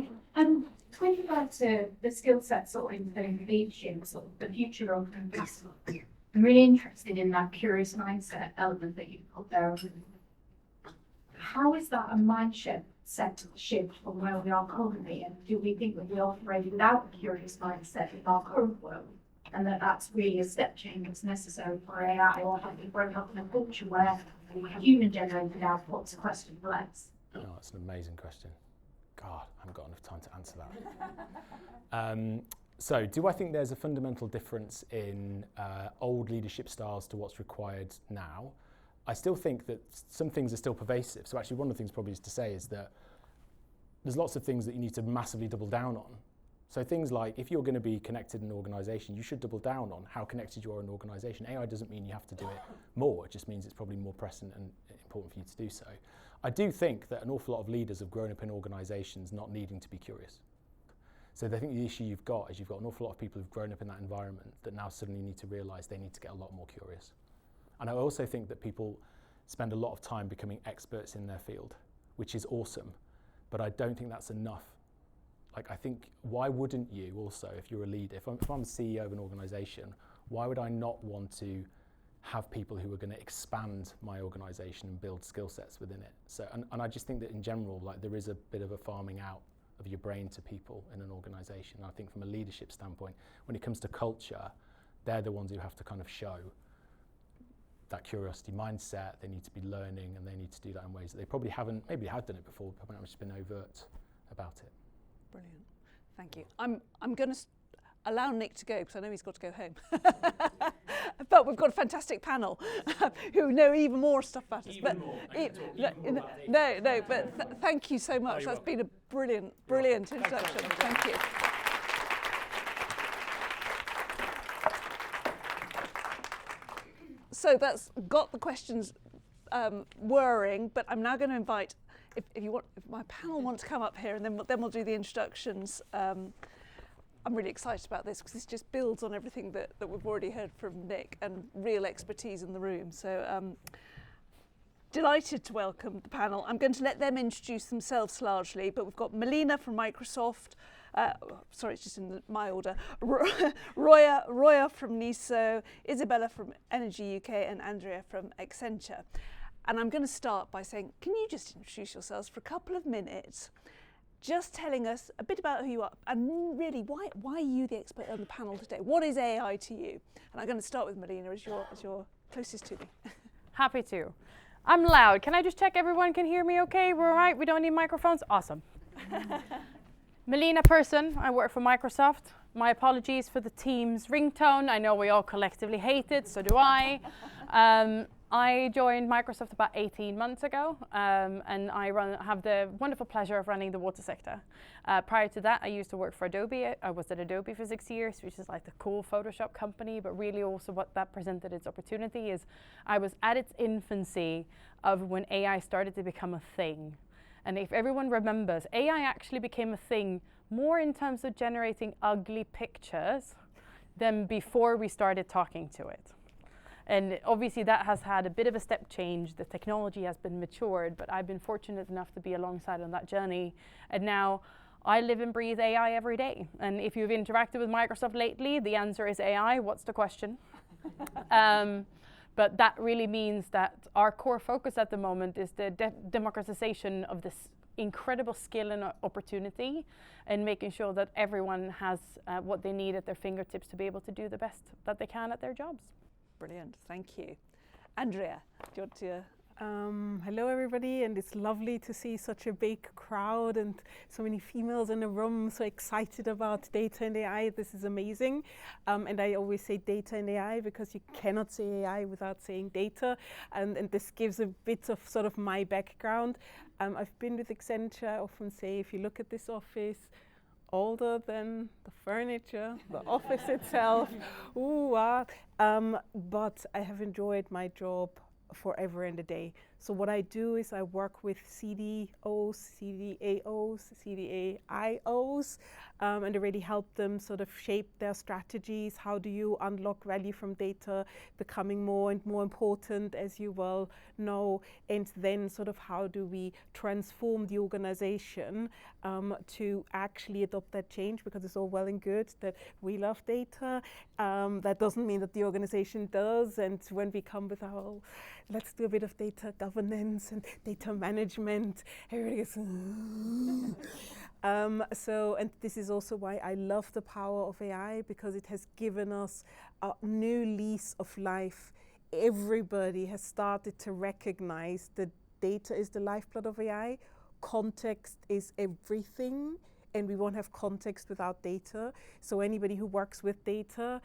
When you back to the skill sets sort of in leadership, sort of the future of investment, I'm really interested in that curious mindset element that you put there. How is that a mindset shift from where we are currently, and do we think that we operate without a curious mindset in our current world, and that's really a step change that's necessary for AI, or have we grown up in a culture where human generated outputs question less? Oh, that's an amazing question. God, I haven't got enough time to answer that. So do I think there's a fundamental difference in old leadership styles to what's required now? I still think that some things are still pervasive. So actually one of the things probably is to say is that there's lots of things that you need to massively double down on. So things like, if you're going to be connected in an organisation, you should double down on how connected you are in an organisation. AI doesn't mean you have to do it more. It just means it's probably more present and important for you to do so. I do think that an awful lot of leaders have grown up in organisations not needing to be curious. So I think the issue you've got is you've got an awful lot of people who've grown up in that environment that now suddenly need to realise they need to get a lot more curious. And I also think that people spend a lot of time becoming experts in their field, which is awesome, but I don't think that's enough. Like, I think, why wouldn't you also, if you're a leader, if I'm a CEO of an organisation, why would I not want to have people who are going to expand my organisation and build skill sets within it? So, and I just think that in general, like, there is a bit of a farming out of your brain to people in an organisation. I think from a leadership standpoint, when it comes to culture, they're the ones who have to kind of show that curiosity mindset. They need to be learning, and they need to do that in ways that they probably haven't, maybe they have done it before, but haven't just been overt about it. Brilliant. Thank you. I'm going to allow Nick to go because I know he's got to go home. But we've got a fantastic panel who know even more stuff about us. But thank you so much. That's been a brilliant introduction. Thank you. So that's got the questions whirring, but I'm now going to invite, if my panel want to come up here, and then we'll do the introductions. I'm really excited about this because this just builds on everything that we've already heard from Nick and real expertise in the room. So delighted to welcome the panel. I'm going to let them introduce themselves largely, but we've got Melina from Microsoft. Sorry, it's just in my order. Roya from NESO, Isabella from Energy UK, and Andrea from Accenture. And I'm going to start by saying, can you just introduce yourselves for a couple of minutes, just telling us a bit about who you are, and really why are you the expert on the panel today? What is AI to you? And I'm going to start with Melina, as you're closest to me. Happy to. I'm loud. Can I just check everyone can hear me okay? We're all right? We don't need microphones? Awesome. Melina Persson, I work for Microsoft. My apologies for the team's ringtone. I know we all collectively hate it, so do I. I joined Microsoft about 18 months ago, and I have the wonderful pleasure of running the water sector. Prior to that, I used to work for Adobe. I was at Adobe for 6 years, which is like the cool Photoshop company, but really also what that presented its opportunity is I was at its infancy of when AI started to become a thing. And if everyone remembers, AI actually became a thing more in terms of generating ugly pictures than before we started talking to it. And obviously that has had a bit of a step change. The technology has been matured, but I've been fortunate enough to be alongside on that journey. And now I live and breathe AI every day. And if you've interacted with Microsoft lately, the answer is AI. What's the question? But that really means that our core focus at the moment is the democratization of this incredible skill and opportunity, and making sure that everyone has what they need at their fingertips to be able to do the best that they can at their jobs. Brilliant, thank you. Andrea, do you want to? Hello everybody, and it's lovely to see such a big crowd and so many females in the room, so excited about data and AI. This is amazing. And I always say data and AI because you cannot say AI without saying data. And this gives a bit of sort of my background. I've been with Accenture. I often say, if you look at this office, older than the furniture, the office itself. But I have enjoyed my job forever and a day. So what I do is I work with CDOs, CDAOs, CDAIOs, and I really help them sort of shape their strategies. How do you unlock value from data becoming more and more important, as you well know, and then sort of how do we transform the organization to actually adopt that change, because it's all well and good that we love data. That doesn't mean that the organization does, and when we come with our, let's do a bit of data governance and data management, everybody gets, and this is also why I love the power of AI, because it has given us a new lease of life. Everybody has started to recognize that data is the lifeblood of AI. Context is everything, and we won't have context without data. So anybody who works with data,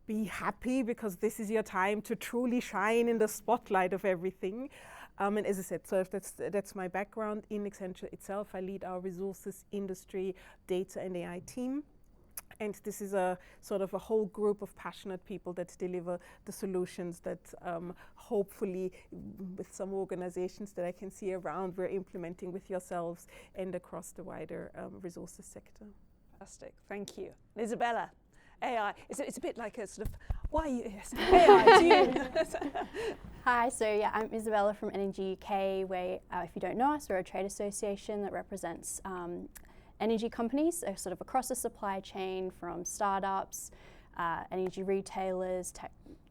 be happy, because this is your time to truly shine in the spotlight of everything. And as I said, so that's my background in Accenture itself. I lead our resources, industry, data and AI team. And this is a sort of a whole group of passionate people that deliver the solutions that hopefully with some organizations that I can see around, we're implementing with yourselves and across the wider resources sector. Fantastic, thank you. Isabella, AI, it's a bit like a sort of, why yes, AI to you? Hi, so yeah, I'm Isabella from Energy UK, where if you don't know us, we're a trade association that represents energy companies sort of across the supply chain, from startups energy retailers,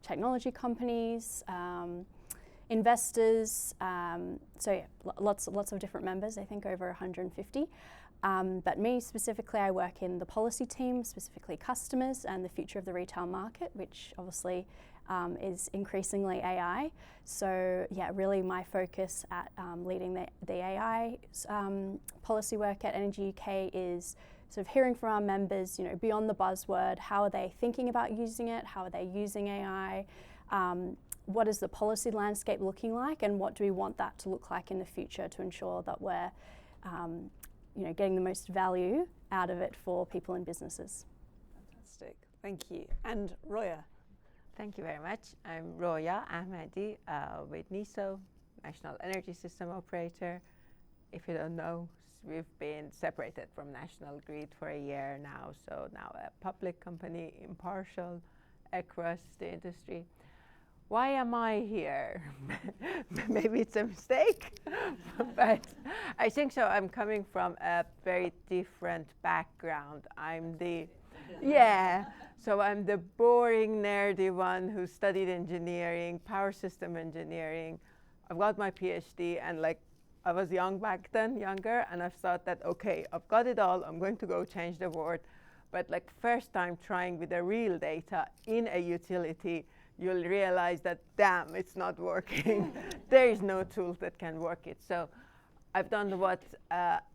technology companies, investors. So yeah, lots of different members, I think over 150. But me specifically, I work in the policy team, specifically customers and the future of the retail market, which obviously is increasingly AI. So yeah, really my focus at leading the AI policy work at Energy UK is sort of hearing from our members, you know, beyond the buzzword, how are they thinking about using it? How are they using AI? What is the policy landscape looking like, and what do we want that to look like in the future to ensure that we're you know, getting the most value out of it for people and businesses. Fantastic, thank you. And Roya. Thank you very much. I'm Roya Ahmadi with NESO, National Energy System Operator. If you don't know, we've been separated from National Grid for a year now, so now a public company, impartial across the industry. Why am I here? Maybe it's a mistake, but I think so. I'm coming from a very different background. I'm the boring, nerdy one who studied engineering, power system engineering. I've got my PhD, and like I was young back then, younger, and I've thought that, okay, I've got it all, I'm going to go change the world. But like first time trying with the real data in a utility, you'll realize that, damn, it's not working. There is no tool that can work it. So I've done what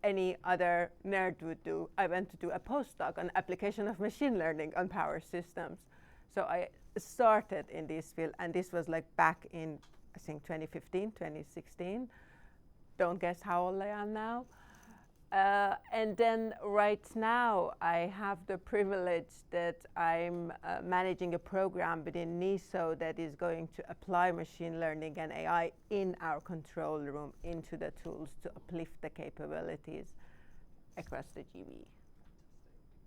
any other nerd would do. I went to do a postdoc on application of machine learning on power systems. So I started in this field, and this was like back in, I think, 2015, 2016. Don't guess how old I am now. And then right now, I have the privilege that I'm managing a program within NESO that is going to apply machine learning and AI in our control room into the tools to uplift the capabilities across the GB.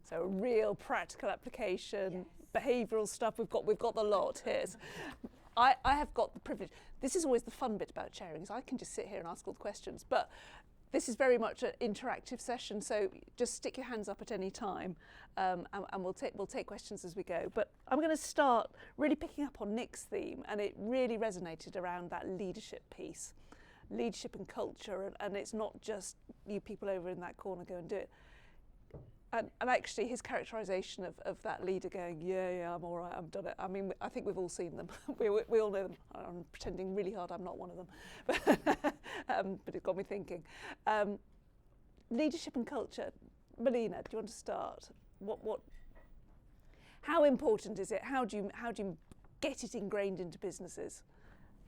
So real practical application, behavioural stuff, we've got the lot here. I have got the privilege. This is always the fun bit about chairing, is I can just sit here and ask all the questions, but this is very much an interactive session, so just stick your hands up at any time, and we'll take questions as we go. But I'm going to start really picking up on Nick's theme, and it really resonated around that leadership piece, leadership and culture, and it's not just you people over in that corner go and do it. And actually his characterisation of that leader going, yeah, I'm all right, I've done it. I mean, I think we've all seen them. we all know them. I'm pretending really hard I'm not one of them. But it got me thinking. Leadership and culture. Melina, do you want to start? How important is it? How do you get it ingrained into businesses?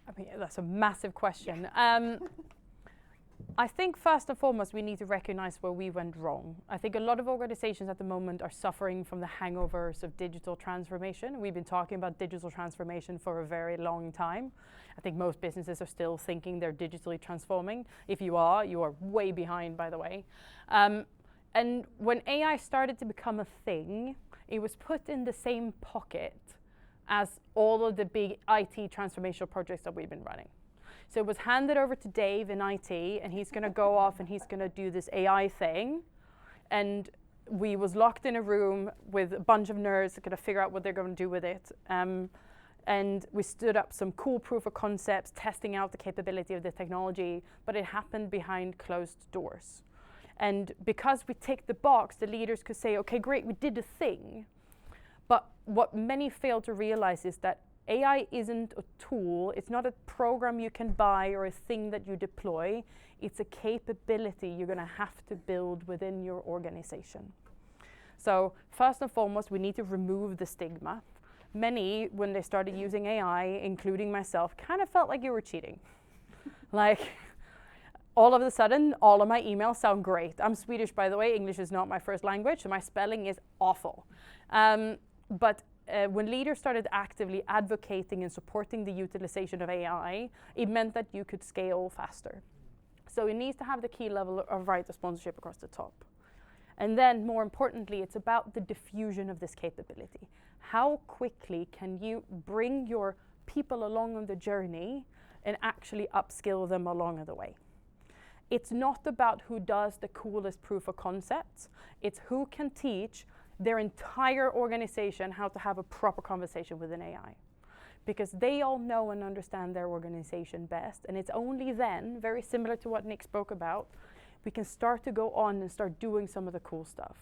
I mean, that's a massive question. I think first and foremost, we need to recognize where we went wrong. I think a lot of organizations at the moment are suffering from the hangovers of digital transformation. We've been talking about digital transformation for a very long time. I think most businesses are still thinking they're digitally transforming. If you are way behind, by the way. And when AI started to become a thing, it was put in the same pocket as all of the big IT transformational projects that we've been running. So it was handed over to Dave in IT, and he's going to go off and he's going to do this AI thing. And we was locked in a room with a bunch of nerds that going to figure out what they're going to do with it. And we stood up some cool proof of concepts, testing out the capability of the technology, but it happened behind closed doors. And because we ticked the box, the leaders could say, okay, great, we did the thing. But what many fail to realize is that AI isn't a tool, it's not a program you can buy or a thing that you deploy, it's a capability you're going to have to build within your organization. So first and foremost, we need to remove the stigma. Many, when they started using AI, including myself, kind of felt like you were cheating. Like, all of a sudden, all of my emails sound great. I'm Swedish, by the way, English is not my first language, so my spelling is awful. But when leaders started actively advocating and supporting the utilization of AI, it meant that you could scale faster. So it needs to have the key level of right of sponsorship across the top. And then, more importantly, it's about the diffusion of this capability. How quickly can you bring your people along on the journey and actually upskill them along the way? It's not about who does the coolest proof of concepts. It's who can teach their entire organization how to have a proper conversation with an AI. Because they all know and understand their organization best. And it's only then, very similar to what Nick spoke about, we can start to go on and start doing some of the cool stuff.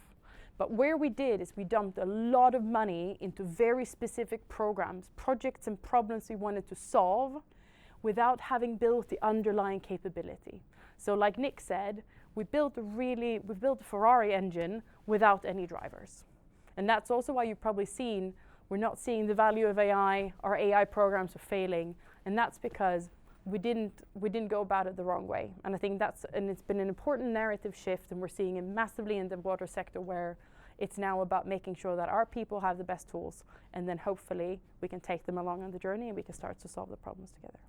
But where we did is we dumped a lot of money into very specific programs, projects and problems we wanted to solve without having built the underlying capability. So like Nick said, we built a Ferrari engine without any drivers. And that's also why you've probably seen we're not seeing the value of AI, our AI programs are failing, and that's because we didn't go about it the wrong way. And I think it's been an important narrative shift, and we're seeing it massively in the water sector, where it's now about making sure that our people have the best tools, and then hopefully we can take them along on the journey and we can start to solve the problems together.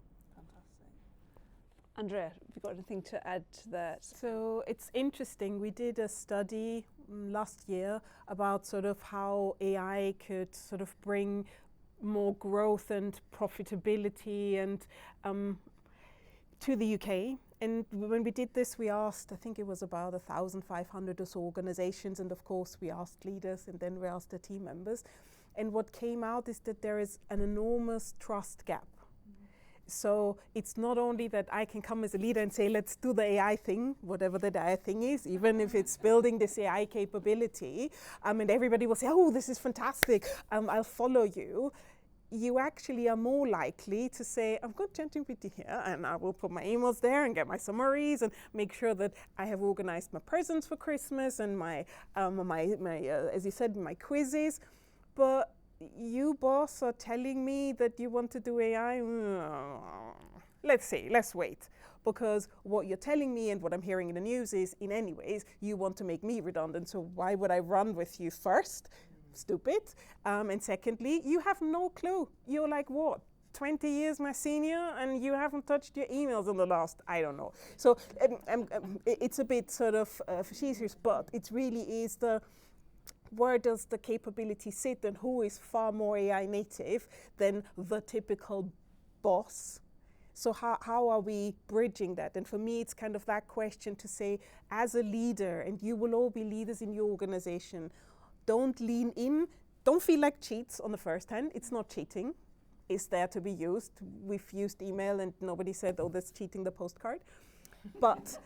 Andrea, have you got anything to add to that? So it's interesting. We did a study last year about sort of how AI could sort of bring more growth and profitability and to the UK. And when we did this, we asked, I think it was about 1,500 or so organizations, and of course we asked leaders, and then we asked the team members. And what came out is that there is an enormous trust gap. So it's not only that I can come as a leader and say, let's do the AI thing, whatever the AI thing is, even if it's building this AI capability, and everybody will say, oh, this is fantastic, I'll follow you. You actually are more likely to say, I've got ChatGPT here, and I will put my emails there and get my summaries and make sure that I have organized my presents for Christmas and my as you said, my quizzes. But you, boss, are telling me that you want to do AI? Let's see, let's wait. Because what you're telling me and what I'm hearing in the news is, in any ways, you want to make me redundant. So why would I run with you first? Stupid. And secondly, you have no clue. You're like, what, 20 years my senior, and you haven't touched your emails in the last, I don't know. So it's a bit sort of facetious, but it really is where does the capability sit, and who is far more AI native than the typical boss? So how are we bridging that? And for me, it's kind of that question to say, as a leader, and you will all be leaders in your organization, don't lean in, don't feel like cheats on the first hand. It's not cheating. It's there to be used. We've used email and nobody said, oh, that's cheating the postcard. But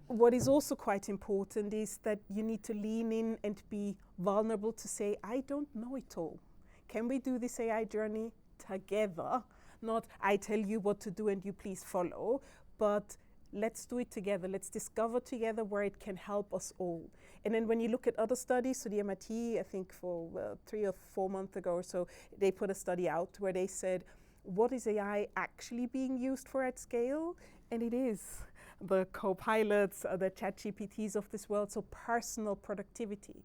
what is also quite important is that you need to lean in and be vulnerable to say, I don't know it all. Can we do this AI journey together? Not I tell you what to do and you please follow, but let's do it together. Let's discover together where it can help us all. And then when you look at other studies, so the MIT, I think for 3 or 4 months ago or so, they put a study out where they said, what is AI actually being used for at scale? And it is the co-pilots, the ChatGPTs of this world, so personal productivity.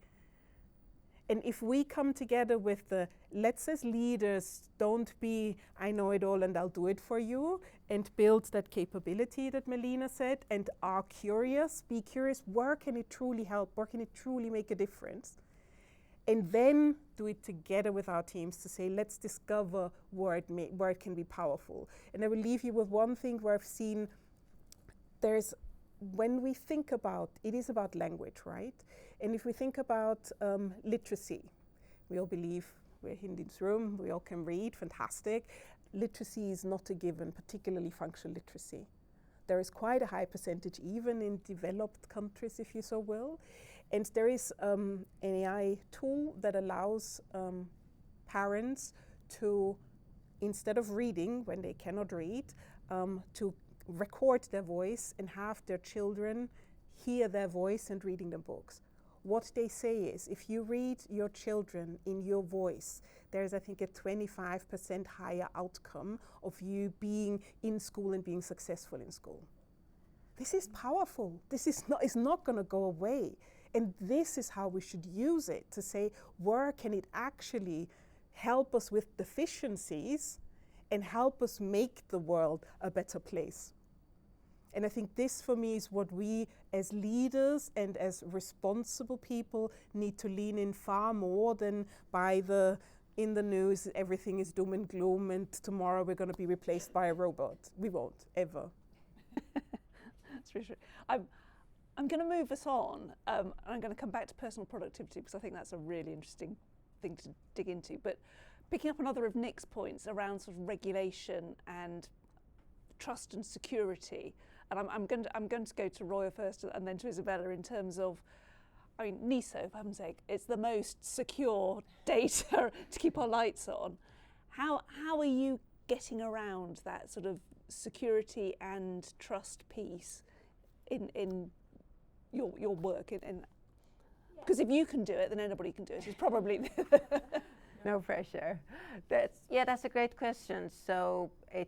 And if we come together with the, let's as leaders, don't be, I know it all and I'll do it for you, and build that capability that Melina said, and are curious, be curious, where can it truly help, where can it truly make a difference? And then do it together with our teams to say, let's discover where it can be powerful. And I will leave you with one thing where I've seen, when we think about, it is about language, right? And if we think about literacy, we all believe we're in this room, we all can read, fantastic. Literacy is not a given, particularly functional literacy. There is quite a high percentage, even in developed countries, if you so will. And there is an AI tool that allows parents to, instead of reading when they cannot read, to record their voice and have their children hear their voice and reading them books. What they say is, if you read your children in your voice, there's, I think, a 25% higher outcome of you being in school and being successful in school. This is powerful. This is not going to go away. And this is how we should use it, to say, where can it actually help us with deficiencies and help us make the world a better place? And I think this, for me, is what we as leaders and as responsible people need to lean in far more than in the news, everything is doom and gloom and tomorrow we're going to be replaced by a robot. We won't, ever. That's really true. I'm going to move us on, and I'm going to come back to personal productivity because I think that's a really interesting thing to dig into. But picking up another of Nick's points around sort of regulation and trust and security, and I'm going to go to Roya first and then to Isabella in terms of, I mean, NESO, for heaven's sake, it's the most secure data to keep our lights on. How are you getting around that sort of security and trust piece in your work? Because if you can do it, then anybody can do it. It's probably No pressure. That's a great question. So I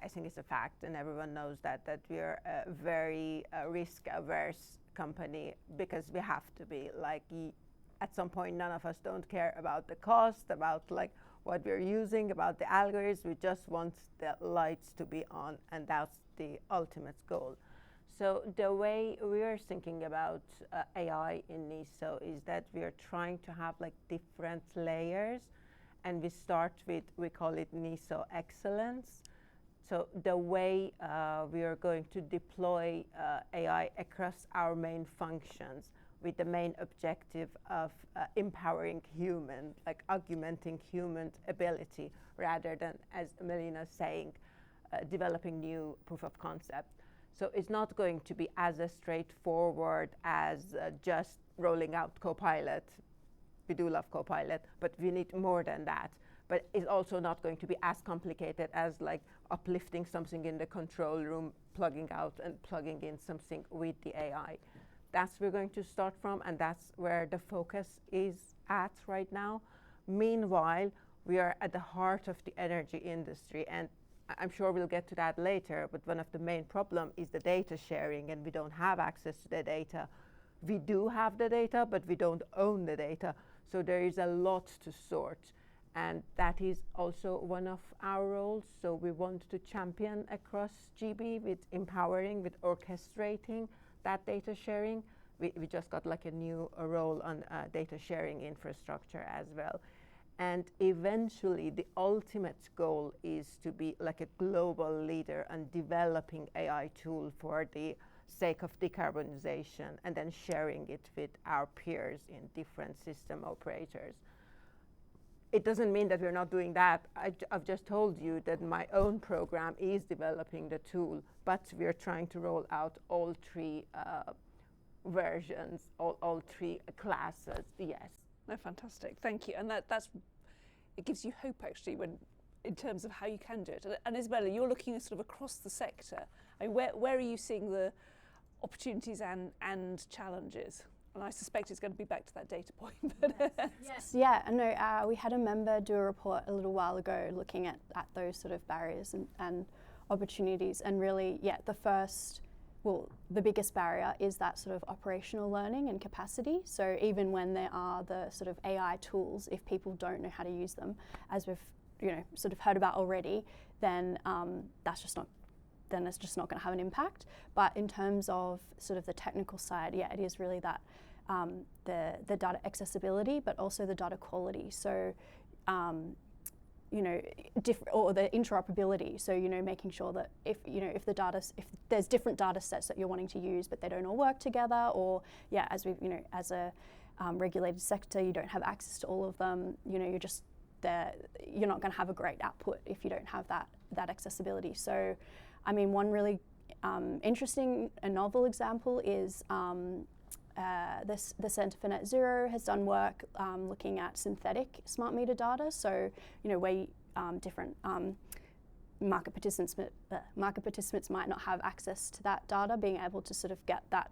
think it's a fact, and everyone knows that we're a very risk-averse company because we have to be. Like, at some point, none of us don't care about the cost, about like what we're using, about the algorithms. We just want the lights to be on, and that's the ultimate goal. So the way we're thinking about AI in NESO is that we're trying to have like different layers, and we start with, we call it NESO excellence. So the way we are going to deploy AI across our main functions with the main objective of empowering human, like augmenting human ability, rather than, as Melina is saying, developing new proof of concept. So it's not going to be as straightforward as just rolling out Copilot. We do love Copilot, but we need more than that. But it's also not going to be as complicated as like uplifting something in the control room, plugging out and plugging in something with the AI. That's where we're going to start from, and that's where the focus is at right now. Meanwhile, we are at the heart of the energy industry, and I'm sure we'll get to that later, but one of the main problems is the data sharing, and we don't have access to the data. We do have the data, but we don't own the data. So there is a lot to sort. And that is also one of our roles. So we want to champion across GB with empowering, with orchestrating that data sharing. We just got like a new role on data sharing infrastructure as well. And eventually the ultimate goal is to be like a global leader and developing AI tool for the sake of decarbonization and then sharing it with our peers in different system operators. It doesn't mean that we're not doing that. I've just told you that my own program is developing the tool, but we're trying to roll out all three versions, all three classes, yes. No, fantastic, thank you. And it gives you hope actually in terms of how you can do it. And Isabella, you're looking sort of across the sector. I mean, where are you seeing the opportunities and challenges? And I suspect it's going to be back to that data point. Yes. Yeah, no, we had a member do a report a little while ago looking at those sort of barriers and opportunities. And really, the biggest barrier is that sort of operational learning and capacity. So even when there are the sort of AI tools, if people don't know how to use them, as we've sort of heard about already, then it's just not going to have an impact. But in terms of sort of the technical side, it is really that the data accessibility, but also the data quality. So, or the interoperability. So, making sure that if there's different data sets that you're wanting to use, but they don't all work together, or as a regulated sector, you don't have access to all of them. You're not going to have a great output if you don't have that accessibility. So, I mean, one really interesting and novel example is the Centre for Net Zero has done work looking at synthetic smart meter data. So, where different market participants might not have access to that data, being able to sort of get that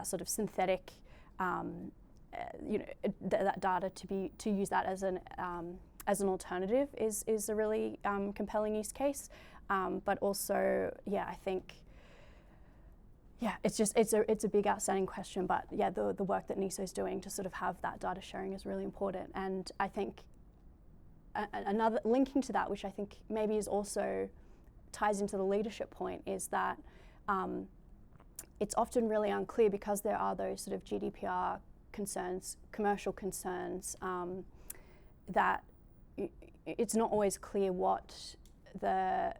sort of synthetic, that data to use that as an alternative is a really compelling use case. But also, I think, it's a big outstanding question. But the work that NESO is doing to sort of have that data sharing is really important. And I think another linking to that, which I think maybe is also ties into the leadership point, is that it's often really unclear because there are those sort of GDPR concerns, commercial concerns, that it's not always clear what the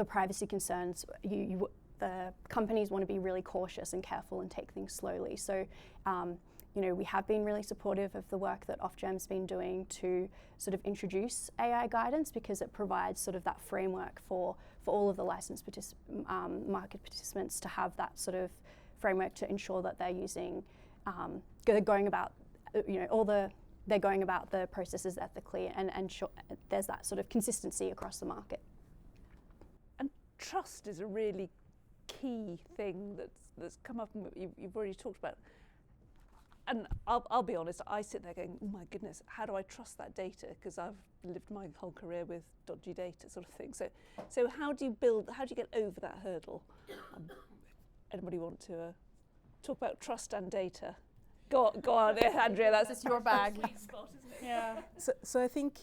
privacy concerns the companies want to be really cautious and careful and take things slowly. So, you know, we have been really supportive of the work that Ofgem's been doing to sort of introduce AI guidance, because it provides sort of that framework for all of the licensed market participants to have that sort of framework to ensure that they're using, they're going about, you know, they're going about the processes ethically, and there's that sort of consistency across the market. And trust is a really key thing that's come up, and you've already talked about. And I'll be honest, I sit there going, oh my goodness, how do I trust that data? Because I've lived my whole career with dodgy data sort of thing. So how do you get over that hurdle? Anybody want to talk about trust and data? Go on, Andrea, that's your bag. Spot, isn't it? Yeah. So I think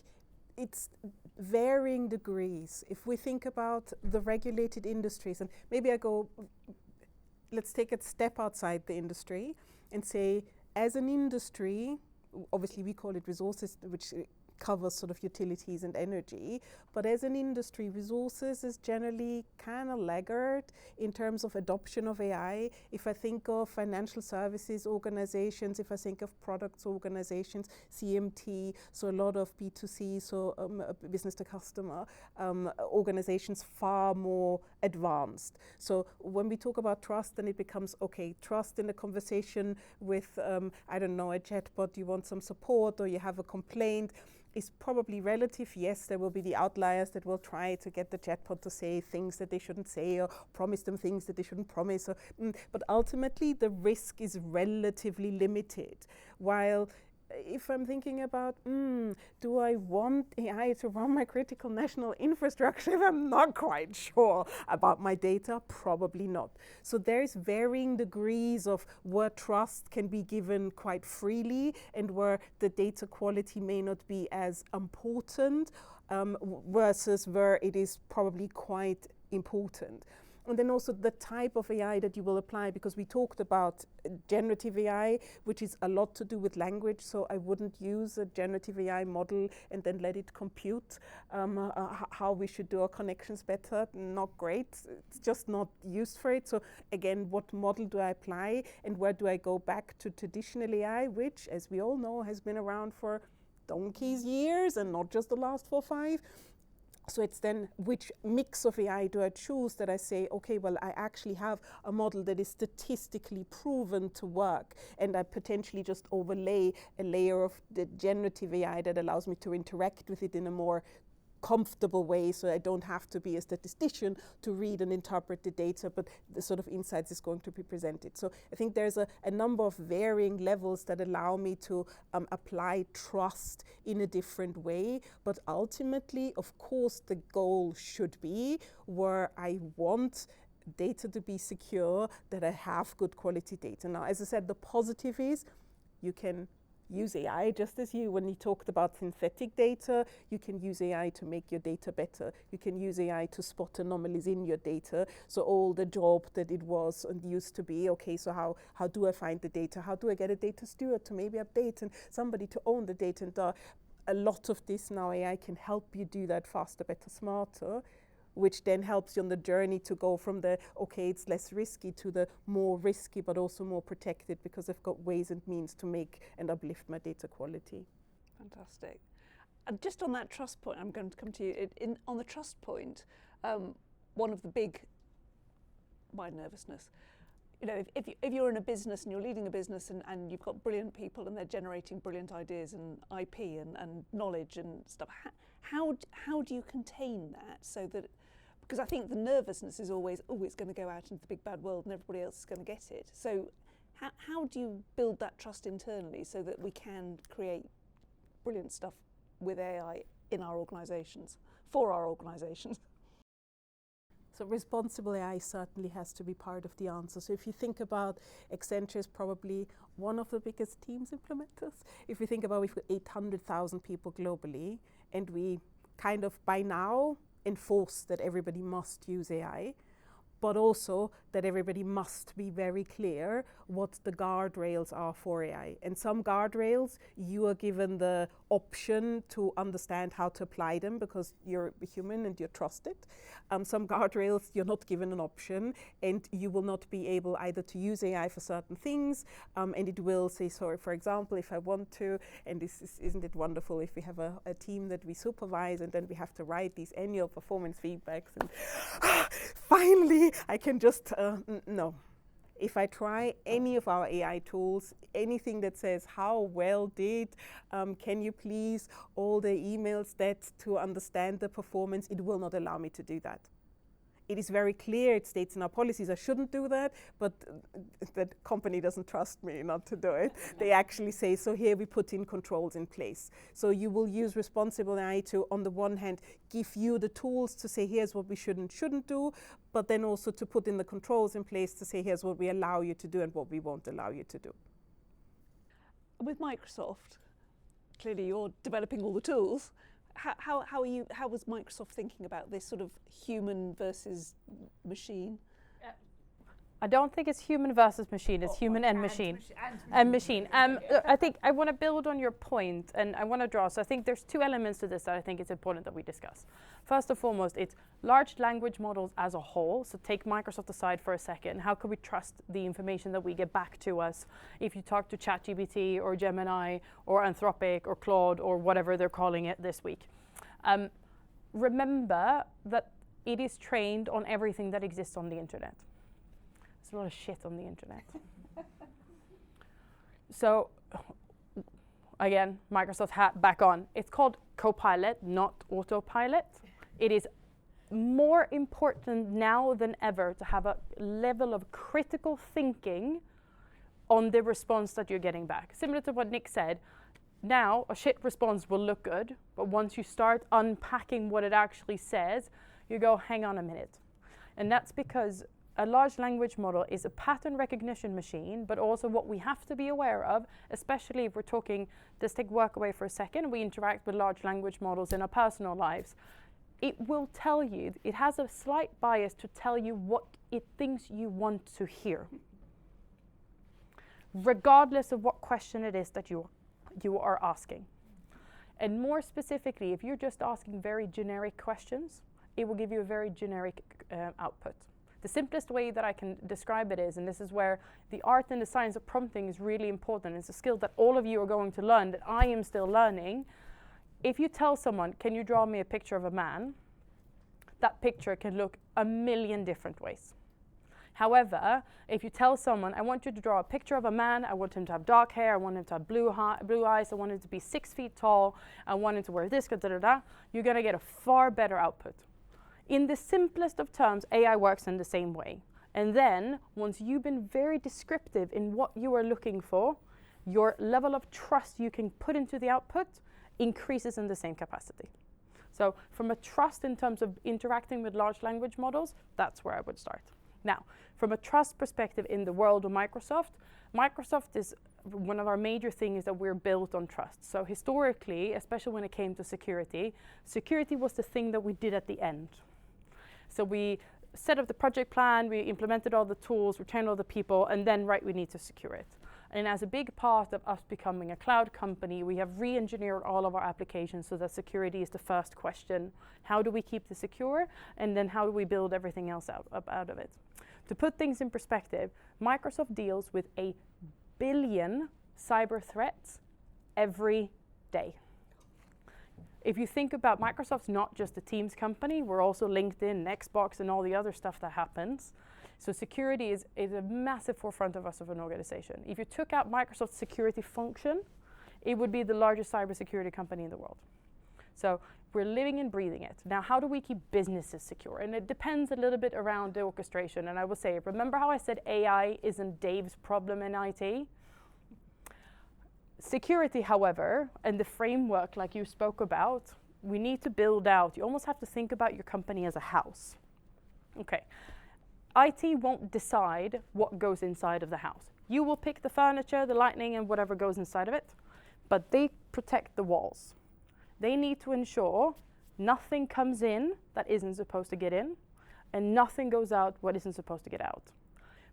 it's varying degrees. If we think about the regulated industries, and maybe let's take a step outside the industry and say, as an industry, obviously we call it resources, which covers sort of utilities and energy, but as an industry, resources is generally kind of laggard in terms of adoption of AI. If I think of financial services organizations, if I think of products organizations, CMT, so a lot of B2C, so business to customer organizations, far more advanced. So when we talk about trust, then it becomes, okay, trust in a conversation with, I don't know, a chatbot, you want some support or you have a complaint, is probably relative. Yes, there will be the outliers that will try to get the chatbot to say things that they shouldn't say or promise them things that they shouldn't promise. But ultimately, the risk is relatively limited. While if I'm thinking about, do I want AI to run my critical national infrastructure if I'm not quite sure about my data? Probably not. So there's varying degrees of where trust can be given quite freely and where the data quality may not be as important, versus where it is probably quite important. And then also the type of AI that you will apply, because we talked about generative AI, which is a lot to do with language. So I wouldn't use a generative AI model and then let it compute how we should do our connections better. Not great. It's just not used for it. So again, what model do I apply and where do I go back to traditional AI, which, as we all know, has been around for donkey's years and not just the last 4 or 5. So it's then which mix of AI do I choose that I say, okay, well, I actually have a model that is statistically proven to work, and I potentially just overlay a layer of the generative AI that allows me to interact with it in a more comfortable way, so I don't have to be a statistician to read and interpret the data, but the sort of insights is going to be presented. So I think there's a number of varying levels that allow me to apply trust in a different way, but ultimately, of course, the goal should be where I want data to be secure, that I have good quality data. Now, as I said, the positive is you can use AI, just as when you talked about synthetic data, you can use AI to make your data better. You can use AI to spot anomalies in your data. So all the job that it was and used to be, okay, so how do I find the data? How do I get a data steward to maybe update and somebody to own the data? And a lot of this now AI can help you do that faster, better, smarter, which then helps you on the journey to go from the, okay, it's less risky to the more risky, but also more protected, because I've got ways and means to make and uplift my data quality. Fantastic. And just on that trust point, I'm going to come to you. On the trust point, one of the big, my nervousness, you know, if you're in a business and you're leading a business and you've got brilliant people and they're generating brilliant ideas and IP and knowledge and stuff, how do you contain that so that, because I think the nervousness is always, oh, it's going to go out into the big bad world and everybody else is going to get it. So how do you build that trust internally so that we can create brilliant stuff with AI in our organisations, for our organisations? So responsible AI certainly has to be part of the answer. So if you think about Accenture is probably one of the biggest Teams implementers. If we think about, we've got 800,000 people globally, and we kind of by now enforce that everybody must use AI. but also that everybody must be very clear what the guardrails are for AI. And some guardrails, you are given the option to understand how to apply them because you're a human and you're trusted. Some guardrails, you're not given an option, and you will not be able either to use AI for certain things, and it will say, sorry, for example, if I want to, and isn't it wonderful if we have a team that we supervise and then we have to write these annual performance feedbacks, and finally I can just, no. If I try any of our AI tools, anything that says how well did, can you please, all the emails that to understand the performance, it will not allow me to do that. It is very clear, it states in our policies I shouldn't do that, but the company doesn't trust me not to do it. They actually say, so here we put in controls in place. So you will use responsible AI to, on the one hand, give you the tools to say here's what we shouldn't do, but then also to put in the controls in place to say here's what we allow you to do and what we won't allow you to do. With Microsoft, clearly you're developing all the tools. How was Microsoft thinking about this sort of human versus machine? I don't think it's human versus machine, it's human and machine. And machine. I think I want to build on your point, and I want to draw. So I think there's two elements to this that I think it's important that we discuss. First and foremost, it's large language models as a whole. So take Microsoft aside for a second. How can we trust the information that we get back to us if you talk to ChatGPT or Gemini or Anthropic or Claude or whatever they're calling it this week? Remember that it is trained on everything that exists on the internet. There's a lot of shit on the internet. So again, Microsoft hat back on. It's called Copilot, not Autopilot. It is more important now than ever to have a level of critical thinking on the response that you're getting back. Similar to what Nick said, now a shit response will look good, but once you start unpacking what it actually says, you go, hang on a minute. And that's because a large language model is a pattern recognition machine, but also what we have to be aware of, especially if we're talking, let's take work away for a second, we interact with large language models in our personal lives. It will tell you, it has a slight bias to tell you what it thinks you want to hear, regardless of what question it is that you are asking. And more specifically, if you're just asking very generic questions, it will give you a very generic output. The simplest way that I can describe it is, and this is where the art and the science of prompting is really important. It's a skill that all of you are going to learn, that I am still learning. If you tell someone, can you draw me a picture of a man? That picture can look a million different ways. However, if you tell someone, I want you to draw a picture of a man, I want him to have dark hair, I want him to have blue eyes, I want him to be 6 feet tall, I want him to wear this, you're going to get a far better output. In the simplest of terms, AI works in the same way. And then, once you've been very descriptive in what you are looking for, your level of trust you can put into the output increases in the same capacity. So from a trust in terms of interacting with large language models, that's where I would start. Now, from a trust perspective in the world of Microsoft is one of our major things that we're built on trust. So historically, especially when it came to security was the thing that we did at the end. So we set up the project plan, we implemented all the tools, we trained all the people, and then, we need to secure it. And as a big part of us becoming a cloud company, we have re-engineered all of our applications so that security is the first question. How do we keep this secure? And then how do we build everything else out of it? To put things in perspective, Microsoft deals with 1 billion cyber threats every day. If you think about Microsoft's not just a Teams company, we're also LinkedIn, Xbox, and all the other stuff that happens. So security is a massive forefront of us as an organization. If you took out Microsoft's security function, it would be the largest cybersecurity company in the world. So we're living and breathing it. Now, how do we keep businesses secure? And it depends a little bit around the orchestration. And I will say, remember how I said AI isn't Dave's problem in IT? Security, however, and the framework like you spoke about, we need to build out. You almost have to think about your company as a house. Okay. IT won't decide what goes inside of the house. You will pick the furniture, the lighting, and whatever goes inside of it, but they protect the walls. They need to ensure nothing comes in that isn't supposed to get in, and nothing goes out what isn't supposed to get out.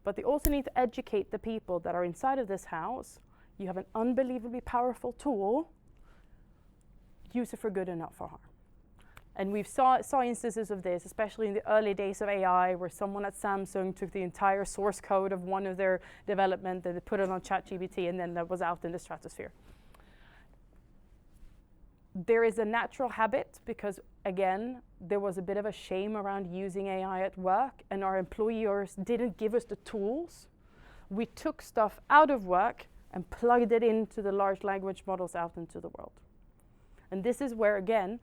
But they also need to educate the people that are inside of this house. You have an unbelievably powerful tool. Use it for good and not for harm. And we've saw instances of this, especially in the early days of AI, where someone at Samsung took the entire source code of one of their development and they put it on ChatGPT, and then that was out in the stratosphere. There is a natural habit because, again, there was a bit of a shame around using AI at work, and our employers didn't give us the tools. We took stuff out of work and plugged it into the large language models out into the world. And this is where, again,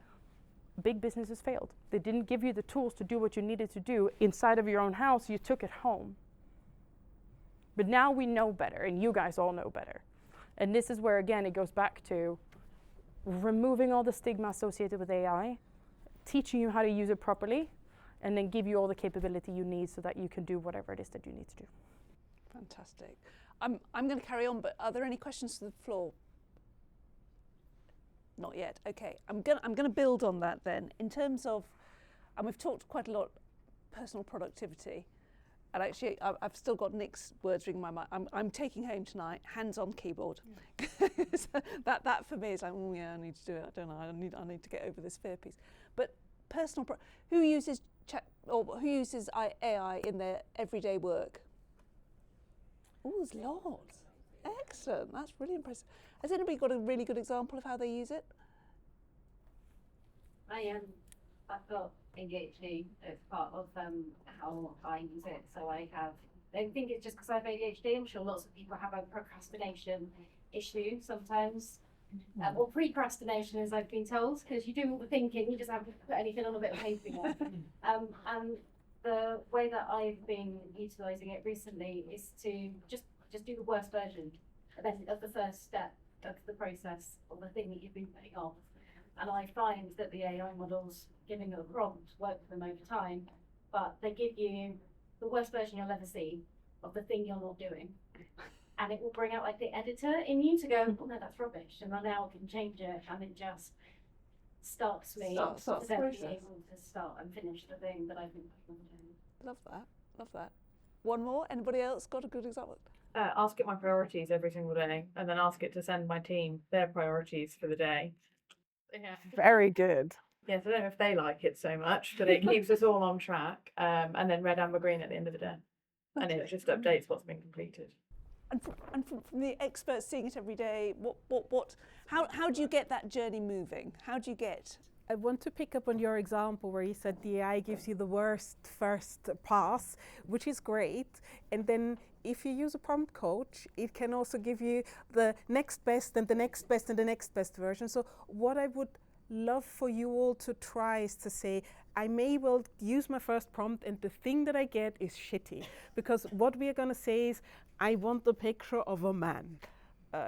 big businesses failed. They didn't give you the tools to do what you needed to do inside of your own house. You took it home. But now we know better, and you guys all know better. And this is where, again, it goes back to removing all the stigma associated with AI, teaching you how to use it properly, and then give you all the capability you need so that you can do whatever it is that you need to do. Fantastic. I'm going to carry on, but are there any questions to the floor? Not yet. Okay. I'm going to build on that then. In terms of, and we've talked quite a lot, personal productivity. And actually, I've still got Nick's words ringing in my mind. I'm taking home tonight, hands-on keyboard. So that for me is like, oh yeah, I need to do it. I don't know. I need to get over this fear piece. But personal, who uses chat or who uses AI in their everyday work? Oh, there's lots. Excellent. That's really impressive. Has anybody got a really good example of how they use it? I've got ADHD as part of how I use it. So I think it's just because I have ADHD. I'm sure lots of people have a procrastination issue sometimes. Or precrastination, as I've been told, because you do all the thinking, you just haven't put anything on a bit of paper yet. And the way that I've been utilising it recently is to just do the worst version of the first step of the process of the thing that you've been putting off. And I find that the AI models, giving a prompt, work for them over time, but they give you the worst version you'll ever see of the thing you're not doing. And it will bring out like the editor in you to go, oh no, that's rubbish. And I now can change it, and it just starts me to then be able to start and finish the thing that I've been putting on doing. Love that. Love that. One more. Anybody else got a good example? Ask it my priorities every single day, and then ask it to send my team their priorities for the day. Yeah. Very good. Yes, I don't know if they like it so much, but it keeps us all on track. And then red, amber, green at the end of the day. And it just updates what's been completed. And from the experts seeing it every day, how do you get that journey moving? How do you get? I want to pick up on your example where you said the AI gives you the worst first pass, which is great. And then if you use a prompt coach, it can also give you the next best and the next best and the next best version. So what I would love for you all to try is to say, I may well use my first prompt and the thing that I get is shitty. Because what we are going to say is, I want the picture of a man.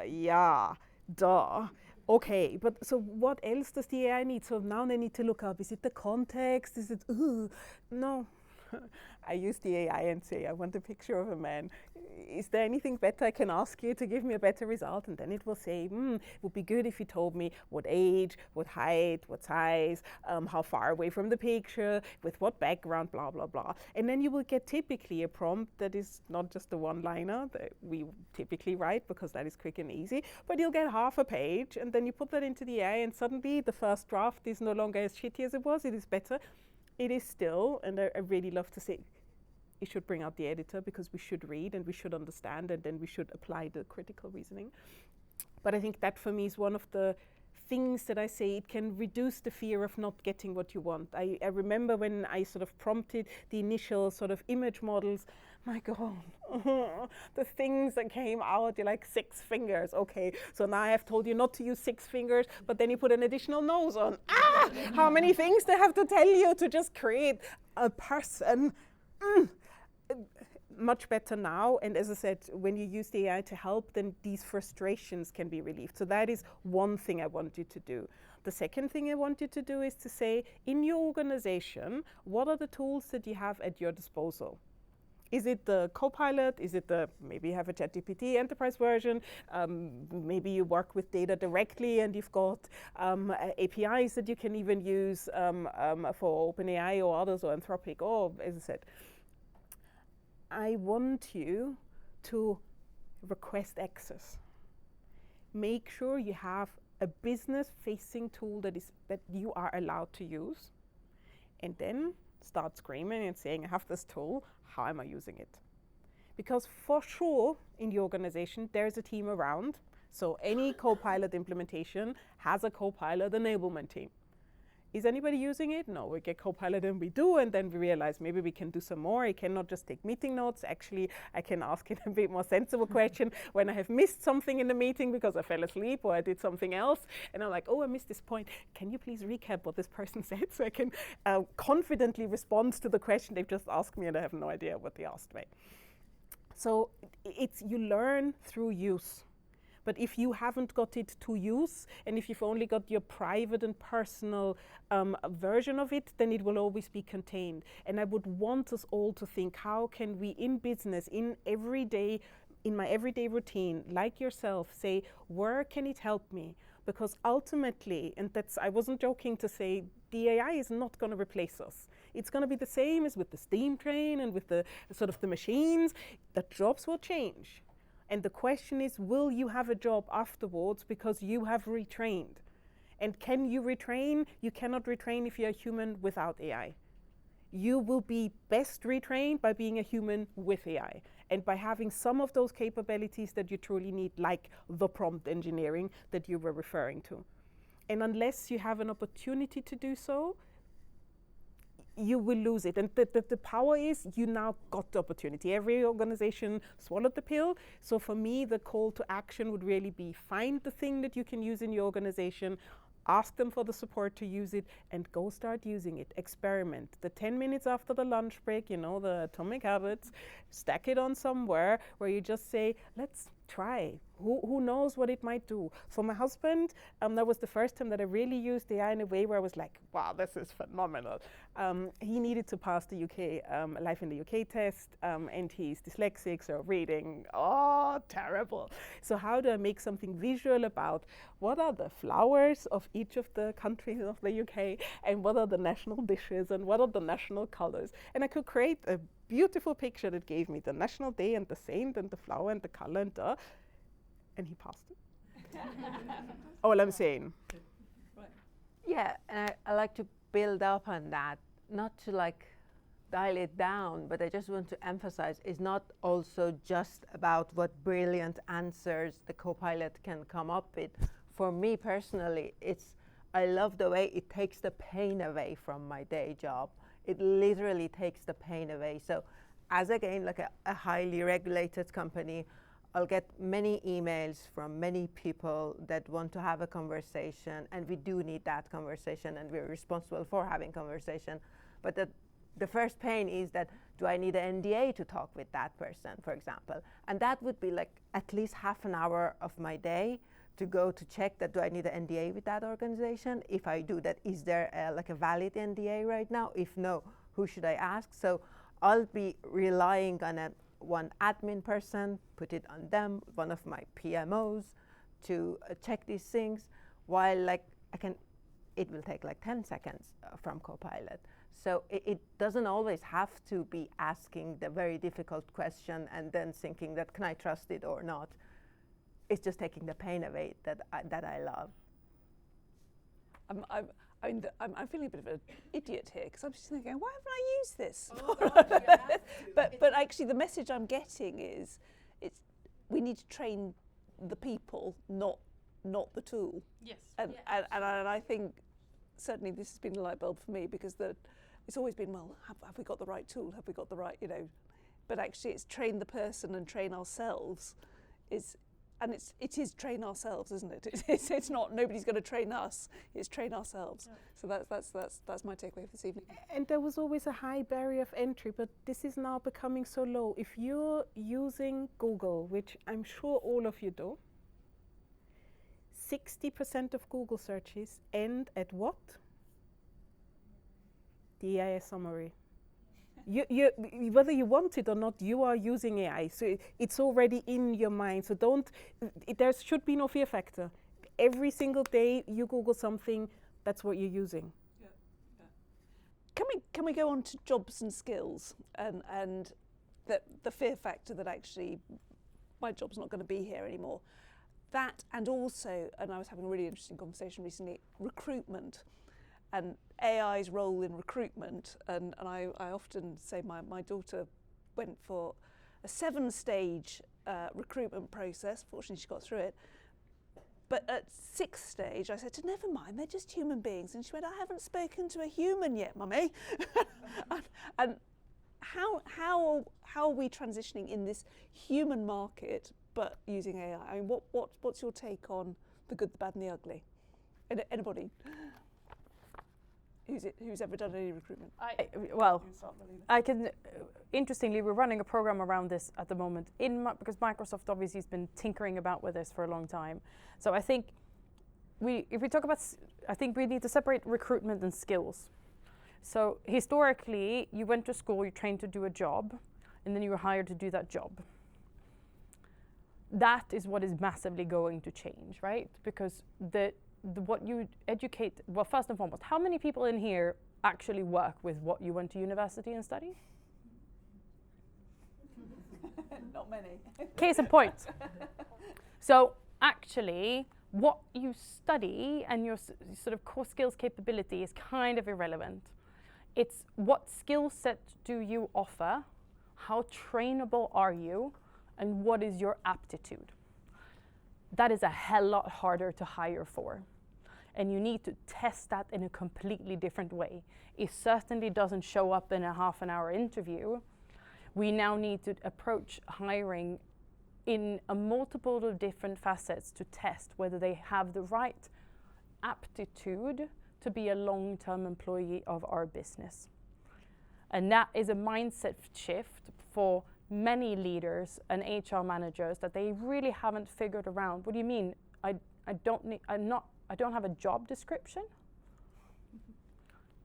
Yeah, duh. Okay, but so what else does the AI need? So now they need to look up, is it the context? Is it, no. I use the AI and say, I want a picture of a man. Is there anything better I can ask you to give me a better result? And then it will say, it would be good if you told me what age, what height, what size, how far away from the picture, with what background, blah, blah, blah. And then you will get typically a prompt that is not just a one-liner that we typically write because that is quick and easy, but you'll get half a page and then you put that into the AI and suddenly the first draft is no longer as shitty as it was, it is better. It is still, and I really love to say, you should bring out the editor because we should read and we should understand and then we should apply the critical reasoning. But I think that for me is one of the things that I say, it can reduce the fear of not getting what you want. I remember when I sort of prompted the initial sort of image models, my God, the things that came out, you're like 6 fingers. Okay, so now I have told you not to use 6 fingers, but then you put an additional nose on. How many things they have to tell you to just create a person. Much better now, and as I said, when you use the AI to help, then these frustrations can be relieved. So that is one thing I want you to do. The second thing I want you to do is to say, in your organization, what are the tools that you have at your disposal? Is it the Copilot? Is it maybe you have a ChatGPT enterprise version? Maybe you work with data directly and you've got APIs that you can even use for OpenAI or others or Anthropic, or as I said. I want you to request access. Make sure you have a business-facing tool that you are allowed to use, and then start screaming and saying, I have this tool, how am I using it? Because for sure, in the organization, there's a team around. So any Copilot implementation has a Copilot enablement team. Is anybody using it? No, we get Copilot and we do, and then we realize maybe we can do some more. I cannot just take meeting notes. Actually, I can ask it a bit more sensible question when I have missed something in the meeting because I fell asleep or I did something else. And I'm like, oh, I missed this point. Can you please recap what this person said so I can confidently respond to the question they've just asked me and I have no idea what they asked me. So you learn through use. But if you haven't got it to use, and if you've only got your private and personal version of it, then it will always be contained. And I would want us all to think, how can we in business, in my everyday routine, like yourself, say, where can it help me? Because ultimately, and I wasn't joking to say, the AI is not going to replace us. It's going to be the same as with the steam train and with the sort of the machines. The jobs will change. And the question is, will you have a job afterwards because you have retrained? And can you retrain? You cannot retrain if you're a human without AI. You will be best retrained by being a human with AI and by having some of those capabilities that you truly need, like the prompt engineering that you were referring to. And unless you have an opportunity to do so, you will lose it. And the power is you now got the opportunity. Every organization swallowed the pill. So for me, the call to action would really be find the thing that you can use in your organization, ask them for the support to use it, and go start using it. Experiment. The 10 minutes after the lunch break, the atomic habits, stack it on somewhere where you just say, let's try. Who knows what it might do? For my husband, that was the first time that I really used AI in a way where I was like, wow, this is phenomenal. He needed to pass the UK Life in the UK test, and he's dyslexic, so reading, terrible. So how do I make something visual about what are the flowers of each of the countries of the UK, and what are the national dishes, and what are the national colors? And I could create a beautiful picture that gave me the national day and the saint and the flower and the color and he passed it. All I'm saying. Right. Yeah, and I like to build up on that, not to dial it down, but I just want to emphasize it's not also just about what brilliant answers the Copilot can come up with. For me personally, I love the way it takes the pain away from my day job. It literally takes the pain away. So as again, a highly regulated company, I'll get many emails from many people that want to have a conversation, and we do need that conversation, and we're responsible for having conversation. But the first pain is that, do I need an NDA to talk with that person, for example? And that would be at least half an hour of my day to go to check that, do I need an NDA with that organization? If I do that, is there a valid NDA right now? If no, who should I ask? So I'll be relying on one admin person, put it on them, one of my PMOs to check these things, while it will take 10 seconds from Copilot. So it doesn't always have to be asking the very difficult question and then thinking that, can I trust it or not? It's just taking the pain away that I love. I'm feeling a bit of an idiot here because I'm just thinking, why haven't I used this? But actually, the message I'm getting is, we need to train the people, not the tool. Yes. And I think certainly this has been a light bulb for me, because it's always been, well, have we got the right tool? Have we got the right, But actually, it's train the person and train ourselves. It is train ourselves, isn't it? It's not nobody's going to train us. It's train ourselves. Yeah. So that's my takeaway for this evening. And there was always a high barrier of entry, but this is now becoming so low. If you're using Google, which I'm sure all of you do, 60% of Google searches end at what? The AI summary. whether you want it or not, you are using AI. So it's already in your mind. So there should be no fear factor. Every single day you Google something, that's what you're using. Can we go on to jobs and skills and the fear factor that actually my job's not going to be here anymore? That, and also, and I was having a really interesting conversation recently, recruitment and AI's role in recruitment. And I often say my daughter went for a 7-stage recruitment process. Fortunately, she got through it. But at 6th stage, I said to her, never mind, they're just human beings. And she went, I haven't spoken to a human yet, Mummy. and how are we transitioning in this human market, but using AI? I mean, what's your take on the good, the bad, and the ugly? Anybody who's ever done any recruitment? I can. Interestingly, we're running a program around this at the moment because Microsoft obviously has been tinkering about with this for a long time. So I think if we talk about, I think we need to separate recruitment and skills. So historically, you went to school, you trained to do a job, and then you were hired to do that job. That is what is massively going to change, right? Because what you educate, well, first and foremost, how many people in here actually work with what you went to university and studied? Not many. Case in point. So actually, what you study and your sort of core skills capability is kind of irrelevant. It's what skill set do you offer, how trainable are you, and what is your aptitude. That is a hell lot harder to hire for. And you need to test that in a completely different way. It certainly doesn't show up in a half-an-hour interview. We now need to approach hiring in a multiple of different facets to test whether they have the right aptitude to be a long-term employee of our business. And that is a mindset shift for many leaders and HR managers that they really haven't figured around. What do you mean? I don't have a job description.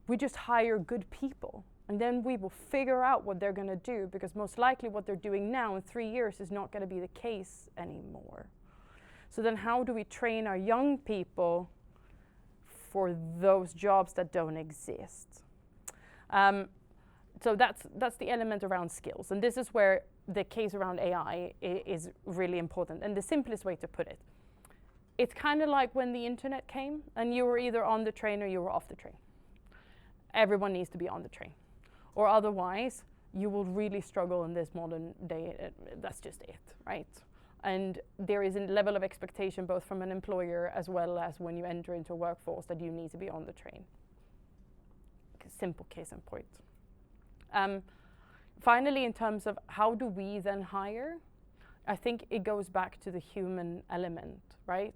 We just hire good people, and then we will figure out what they're going to do, because most likely what they're doing now in 3 years is not going to be the case anymore. So then how do we train our young people for those jobs that don't exist? So that's the element around skills, and this is where the case around AI is really important. And the simplest way to put it, it's kind of like when the internet came and you were either on the train or you were off the train. Everyone needs to be on the train, or otherwise you will really struggle in this modern day. That's just it, right? And there is a level of expectation both from an employer as well as when you enter into a workforce that you need to be on the train. Simple case in point. Finally, in terms of how do we then hire, I think it goes back to the human element, right?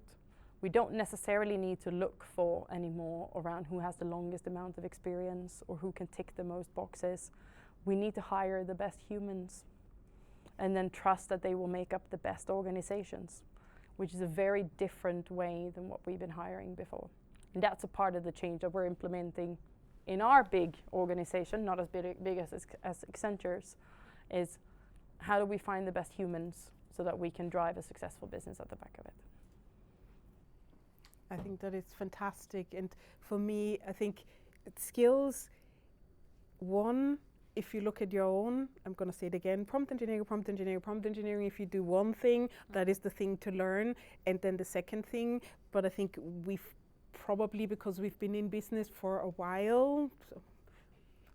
We don't necessarily need to look for anymore around who has the longest amount of experience or who can tick the most boxes. We need to hire the best humans and then trust that they will make up the best organizations, which is a very different way than what we've been hiring before. And that's a part of the change that we're implementing in our big organization, not as big as Accenture's, is how do we find the best humans so that we can drive a successful business at the back of it. I think that is fantastic. And for me, I think skills, one, if you look at your own, I'm going to say it again, prompt engineering, prompt engineering, prompt engineering. If you do one thing, that is the thing to learn. And then the second thing, but I think we've probably, because we've been in business for a while, so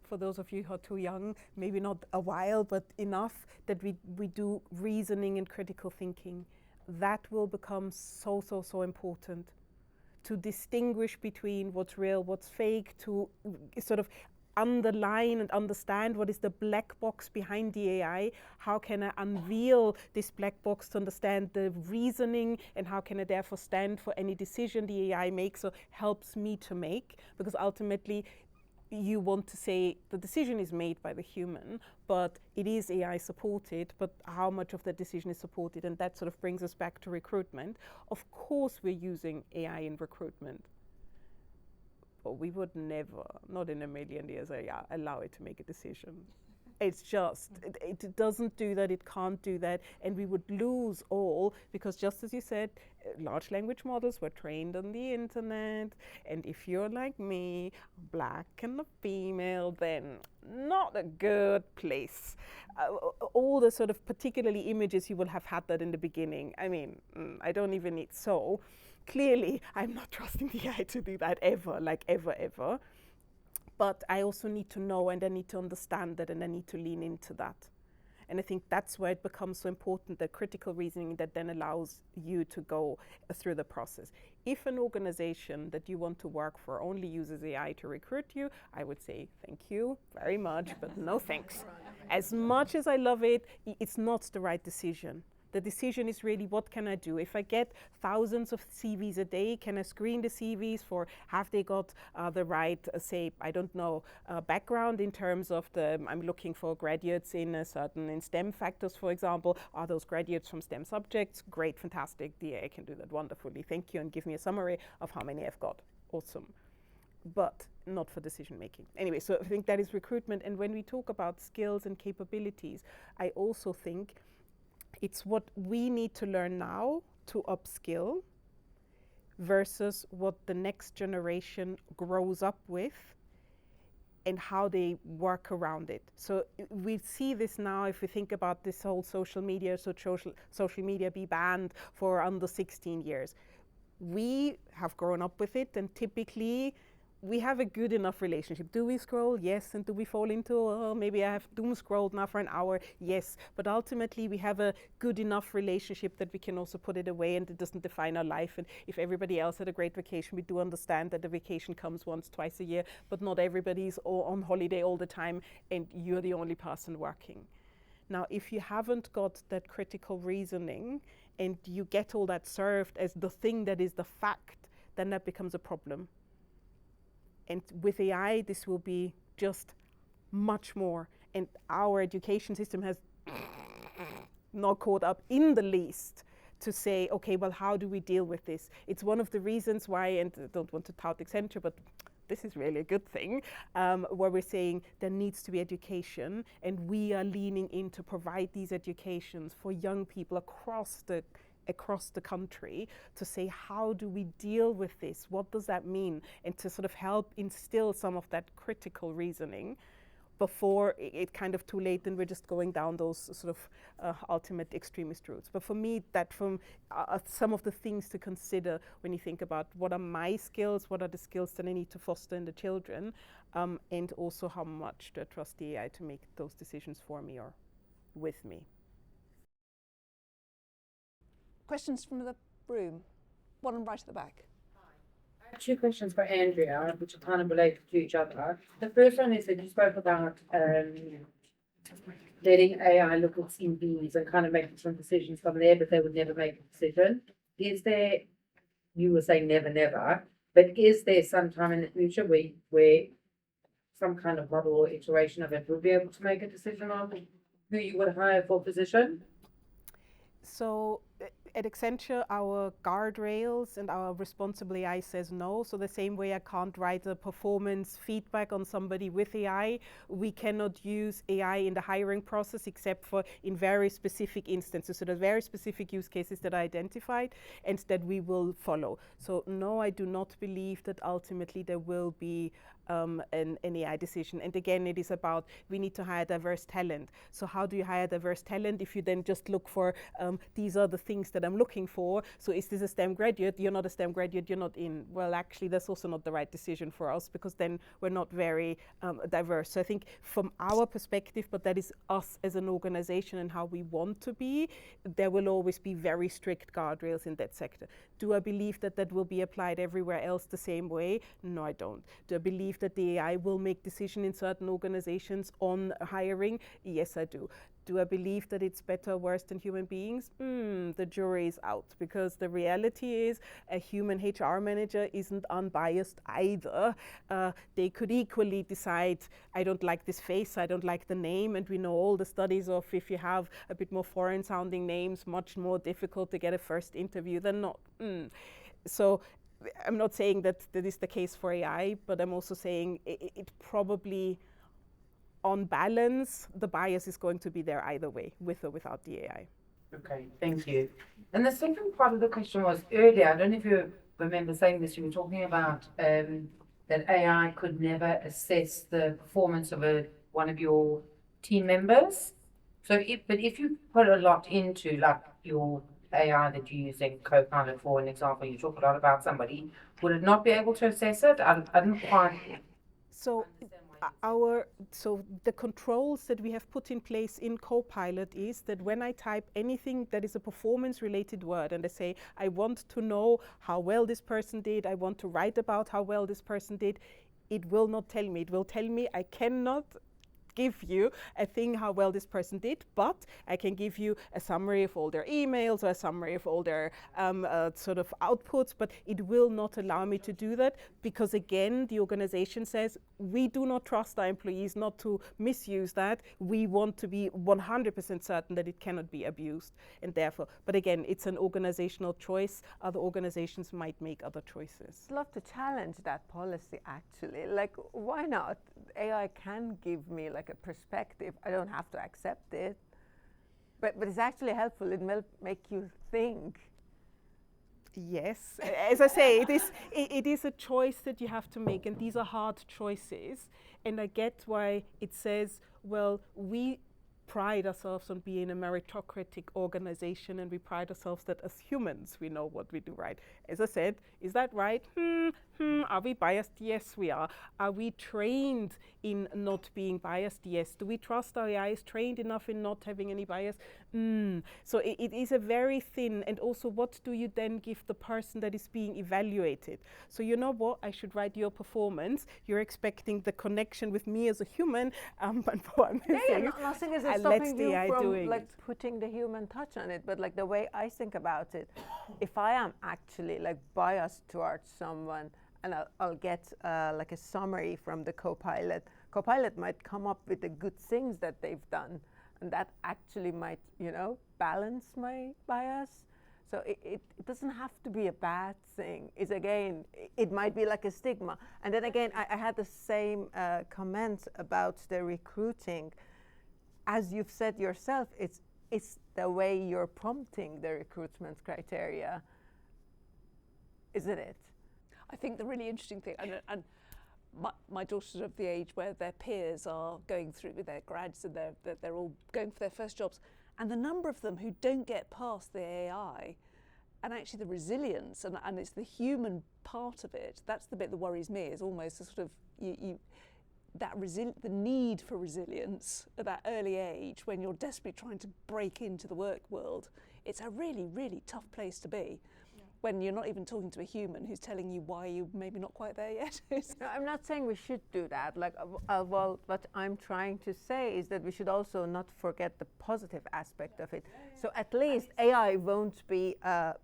for those of you who are too young, maybe not a while, but enough that we do reasoning and critical thinking. That will become so important to distinguish between what's real, what's fake, to sort of underline and understand what is the black box behind the AI. How can I unveil this black box to understand the reasoning, and how can I therefore stand for any decision the AI makes or helps me to make? Because ultimately you want to say the decision is made by the human, but it is AI supported, but how much of that decision is supported? And that sort of brings us back to recruitment. Of course we're using AI in recruitment, but we would never, not in a million years, allow it to make a decision. It's just, it doesn't do that, it can't do that, and we would lose all, because just as you said, large language models were trained on the internet, and if you're like me, black and a female, then not a good place. All the sort of particularly images, you will have had that in the beginning. I mean, I don't even need so. Clearly, I'm not trusting the AI to do that ever, like ever. But I also need to know, and I need to understand that, and I need to lean into that. And I think that's where it becomes so important, the critical reasoning that then allows you to go through the process. If an organization that you want to work for only uses AI to recruit you, I would say thank you very much, but no thanks. As much as I love it, it's not the right decision. The decision is really, what can I do? If I get thousands of CVs a day, can I screen the CVs for, have they got the right, say, I don't know, background in terms of I'm looking for graduates in a certain, in STEM factors, for example. Are those graduates from STEM subjects? Great, fantastic, the AI can do that wonderfully. Thank you, and give me a summary of how many I've got. Awesome. But not for decision making. Anyway, so I think that is recruitment. And when we talk about skills and capabilities, I also think it's what we need to learn now to upskill versus what the next generation grows up with and how they work around it. So we see this now if we think about this whole social media, so social media be banned for under 16 years. We have grown up with it, and typically we have a good enough relationship. Do we scroll? Yes. And do we fall into, oh, maybe I have doom scrolled now for an hour? Yes. But ultimately we have a good enough relationship that we can also put it away, and it doesn't define our life. And if everybody else had a great vacation, we do understand that the vacation comes once, twice a year, but not everybody's on holiday all the time, and you're the only person working. Now, if you haven't got that critical reasoning and you get all that served as the thing that is the fact, then that becomes a problem. And with AI, this will be just much more. And our education system has not caught up in the least to say, okay, well, how do we deal with this? It's one of the reasons why, and I don't want to tout Accenture, but this is really a good thing, where we're saying there needs to be education, and we are leaning in to provide these educations for young people across the country to say, how do we deal with this? What does that mean? And to sort of help instill some of that critical reasoning before it's kind of too late and we're just going down those sort of ultimate extremist routes. But for me, that from some of the things to consider when you think about what are my skills, what are the skills that I need to foster in the children, and also how much do I trust the AI to make those decisions for me or with me. Questions from the room? One right at the back. I have two questions for Andrea, which are kind of related to each other. The first one is that you spoke about letting AI look at CVs and kind of making some decisions from there, but they would never make a decision. Is there, you were saying never, but is there some time in the future where some kind of model or iteration of it will be able to make a decision on who you would hire for a position? So at Accenture, our guardrails and our responsible AI says no. So the same way I can't write a performance feedback on somebody with AI, we cannot use AI in the hiring process except for in very specific instances. So there are very specific use cases that are identified and that we will follow. So no, I do not believe that ultimately there will be an AI decision. And again, it is about, we need to hire diverse talent. So how do you hire diverse talent if you then just look for, these are the things that I'm looking for. So is this a STEM graduate? You're not a STEM graduate, you're not in. Well, actually, that's also not the right decision for us, because then we're not very diverse. So I think from our perspective, but that is us as an organization and how we want to be, there will always be very strict guardrails in that sector. Do I believe that that will be applied everywhere else the same way? No, I don't. Do I believe that the AI will make decisions in certain organizations on hiring? Yes, I do. Do I believe that it's better or worse than human beings? The jury is out, because the reality is a human HR manager isn't unbiased either. They could equally decide, I don't like this face, I don't like the name, and we know all the studies of if you have a bit more foreign sounding names, much more difficult to get a first interview than not. So I'm not saying that that is the case for AI, but I'm also saying it probably on balance, the bias is going to be there either way, with or without the AI. Okay, thank you. And the second part of the question was earlier, I don't know if you remember saying this, you were talking about that AI could never assess the performance of one of your team members. So if you put a lot into like your AI that you're using, Copilot for an example, you talk a lot about somebody, would it not be able to assess it? I didn't quite. So the controls that we have put in place in Copilot is that when I type anything that is a performance related word and I say, I want to know how well this person did, I want to write about how well this person did, it will not tell me. It will tell me I cannot give you a thing how well this person did, but I can give you a summary of all their emails or a summary of all their sort of outputs, but it will not allow me to do that because again, the organization says we do not trust our employees not to misuse that. We want to be 100% certain that it cannot be abused, and therefore, but again, it's an organizational choice. Other organizations might make other choices. I'd love to challenge that policy actually. Like, why not? AI can give me like a perspective. I don't have to accept it, but it's actually helpful. It will make you think. Yes, as I say, it is a choice that you have to make, and these are hard choices. And I get why it says, well, we pride ourselves on being a meritocratic organization, and we pride ourselves that as humans we know what we do right. As I said, is that right? Are we biased? Yes, we are. Are we trained in not being biased? Yes. Do we trust our AI is trained enough in not having any bias? So it is a very thin, and also what do you then give the person that is being evaluated? So you know what, I should write your performance. You're expecting the connection with me as a human, but what I'm saying, nothing is and stopping the you AI from doing like it. putting the human touch on it. But like the way I think about it, if I am actually like biased towards someone, and I'll get like a summary from the Copilot. Copilot might come up with the good things that they've done, and that actually might, balance my bias. So it doesn't have to be a bad thing. It's again, it might be like a stigma. And then again, I had the same comment about the recruiting. As you've said yourself, it's the way you're prompting the recruitment criteria, isn't it? I think the really interesting thing, and my daughters are of the age where their peers are going through with their grads and they're all going for their first jobs, and the number of them who don't get past the AI, and actually the resilience, and it's the human part of it, that's the bit that worries me, is almost a sort of the need for resilience at that early age when you're desperately trying to break into the work world. It's a really, really tough place to be. When you're not even talking to a human who's telling you why you're maybe not quite there yet. No, I'm not saying we should do that. Like, well, what I'm trying to say is that we should also not forget the positive aspect of it. So at least AI won't be,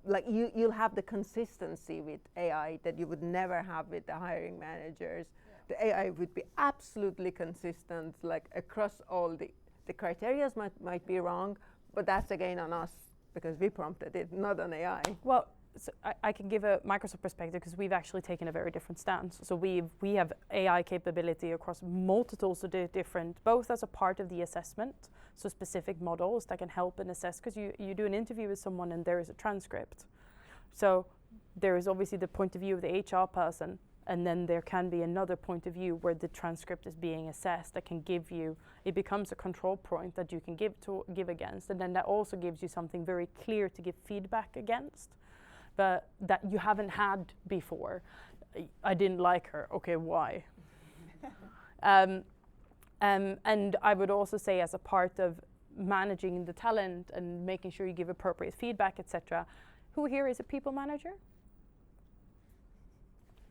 like you'll have the consistency with AI that you would never have with the hiring managers. The AI would be absolutely consistent, like across all the criteria might be wrong, but that's again on us because we prompted it, not on AI. Well, so I can give a Microsoft perspective because we've actually taken a very different stance. So we have AI capability across multitudes of different, both as a part of the assessment, so specific models that can help and assess, because you do an interview with someone and there is a transcript. So there is obviously the point of view of the HR person, and then there can be another point of view where the transcript is being assessed that can give you, it becomes a control point that you can give against, and then that also gives you something very clear to give feedback against. But that you haven't had before. I didn't like her. Okay, why? And I would also say, as a part of managing the talent and making sure you give appropriate feedback, etc. Who here is a people manager?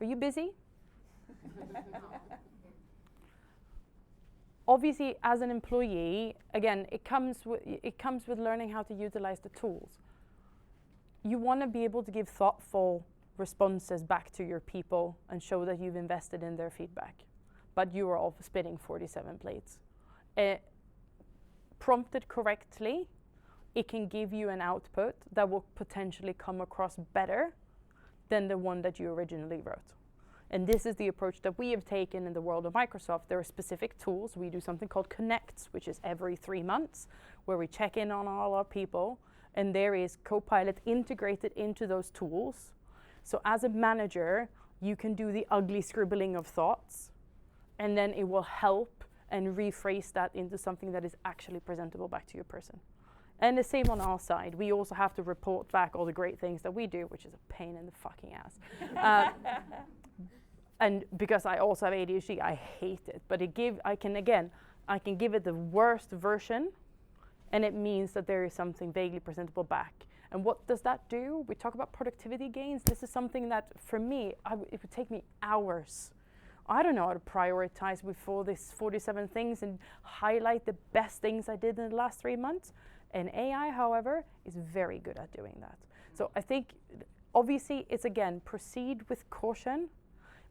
Are you busy? Obviously, as an employee, again, it comes with learning how to utilize the tools. You want to be able to give thoughtful responses back to your people and show that you've invested in their feedback, but you are all spinning 47 plates. Prompted correctly, it can give you an output that will potentially come across better than the one that you originally wrote. And this is the approach that we have taken in the world of Microsoft. There are specific tools. We do something called Connects, which is every 3 months, where we check in on all our people, and there is Copilot integrated into those tools. So as a manager, you can do the ugly scribbling of thoughts, and then it will help and rephrase that into something that is actually presentable back to your person. And the same on our side. We also have to report back all the great things that we do, which is a pain in the fucking ass. And because I also have ADHD, I hate it. But I can give it the worst version, and it means that there is something vaguely presentable back. And what does that do? We talk about productivity gains. This is something that, for me, it would take me hours. I don't know how to prioritize before this 47 things and highlight the best things I did in the last 3 months. And AI, however, is very good at doing that. So I think, obviously, it's again, proceed with caution.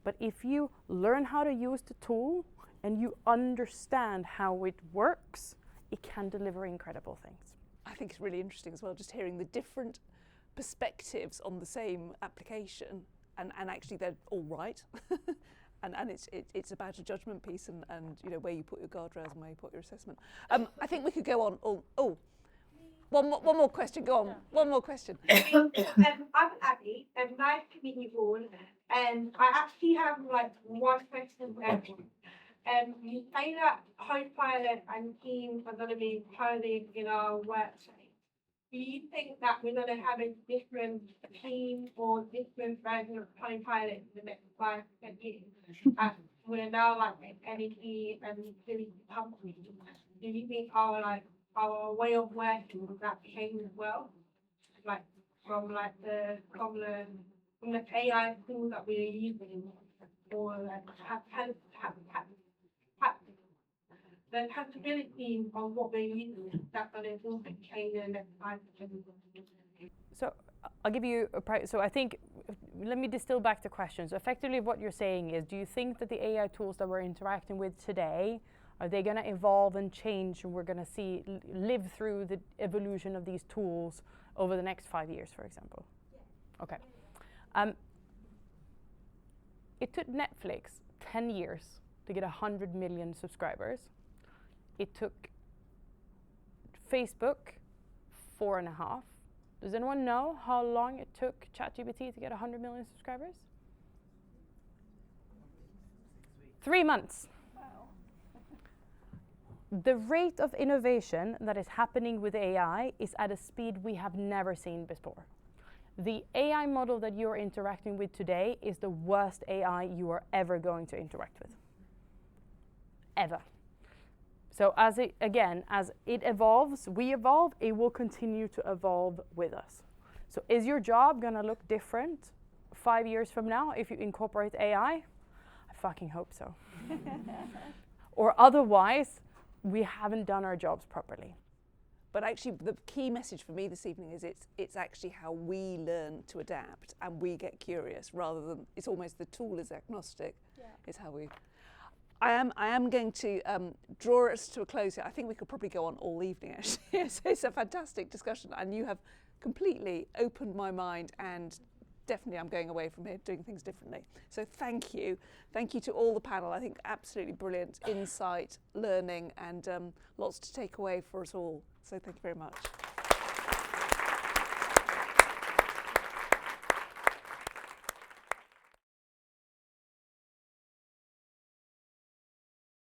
But if you learn how to use the tool and you understand how it works, it can deliver incredible things. I think it's really interesting as well, just hearing the different perspectives on the same application, and actually they're all right. And it's about a judgment piece and you know, where you put your guardrails and where you put your assessment. I think we could go on. One more question. Go on. Yeah. One more question. I'm Abby, and nice to meet you all. And I actually have like one question. You say that Copilot and teams are going to be coding in our workplace. Do you think that we're going to have a different team or different version of Copilot in the next 5 to 10 years? We're now like energy and utility companies. Do you think our way of working will that change as well? Like from the AI tools that we're using, or like the accountability on what we're using, that's going to also change in the next 5 to 10 years. So I'll give you so I think, let me distill back the question. So effectively what you're saying is, do you think that the AI tools that we're interacting with today, are they going to evolve and change, and we're going to live through the evolution of these tools over the next 5 years, for example? Yeah. Okay. It took Netflix 10 years to get 100 million subscribers. It took Facebook 4.5. Does anyone know how long it took ChatGPT to get 100 million subscribers? 3 months. Wow. The rate of innovation that is happening with AI is at a speed we have never seen before. The AI model that you're interacting with today is the worst AI you are ever going to interact with. Ever. So as it evolves, we evolve, it will continue to evolve with us. So is your job going to look different 5 years from now if you incorporate AI? I fucking hope so. Or otherwise, we haven't done our jobs properly. But actually, the key message for me this evening is it's actually how we learn to adapt and we get curious, rather than it's almost the tool is agnostic. Yeah. Is how we. I am going to draw us to a close here. I think we could probably go on all evening, actually. It's a fantastic discussion, and you have completely opened my mind, and definitely I'm going away from here doing things differently. So thank you. Thank you to all the panel. I think absolutely brilliant insight, learning, and lots to take away for us all. So thank you very much.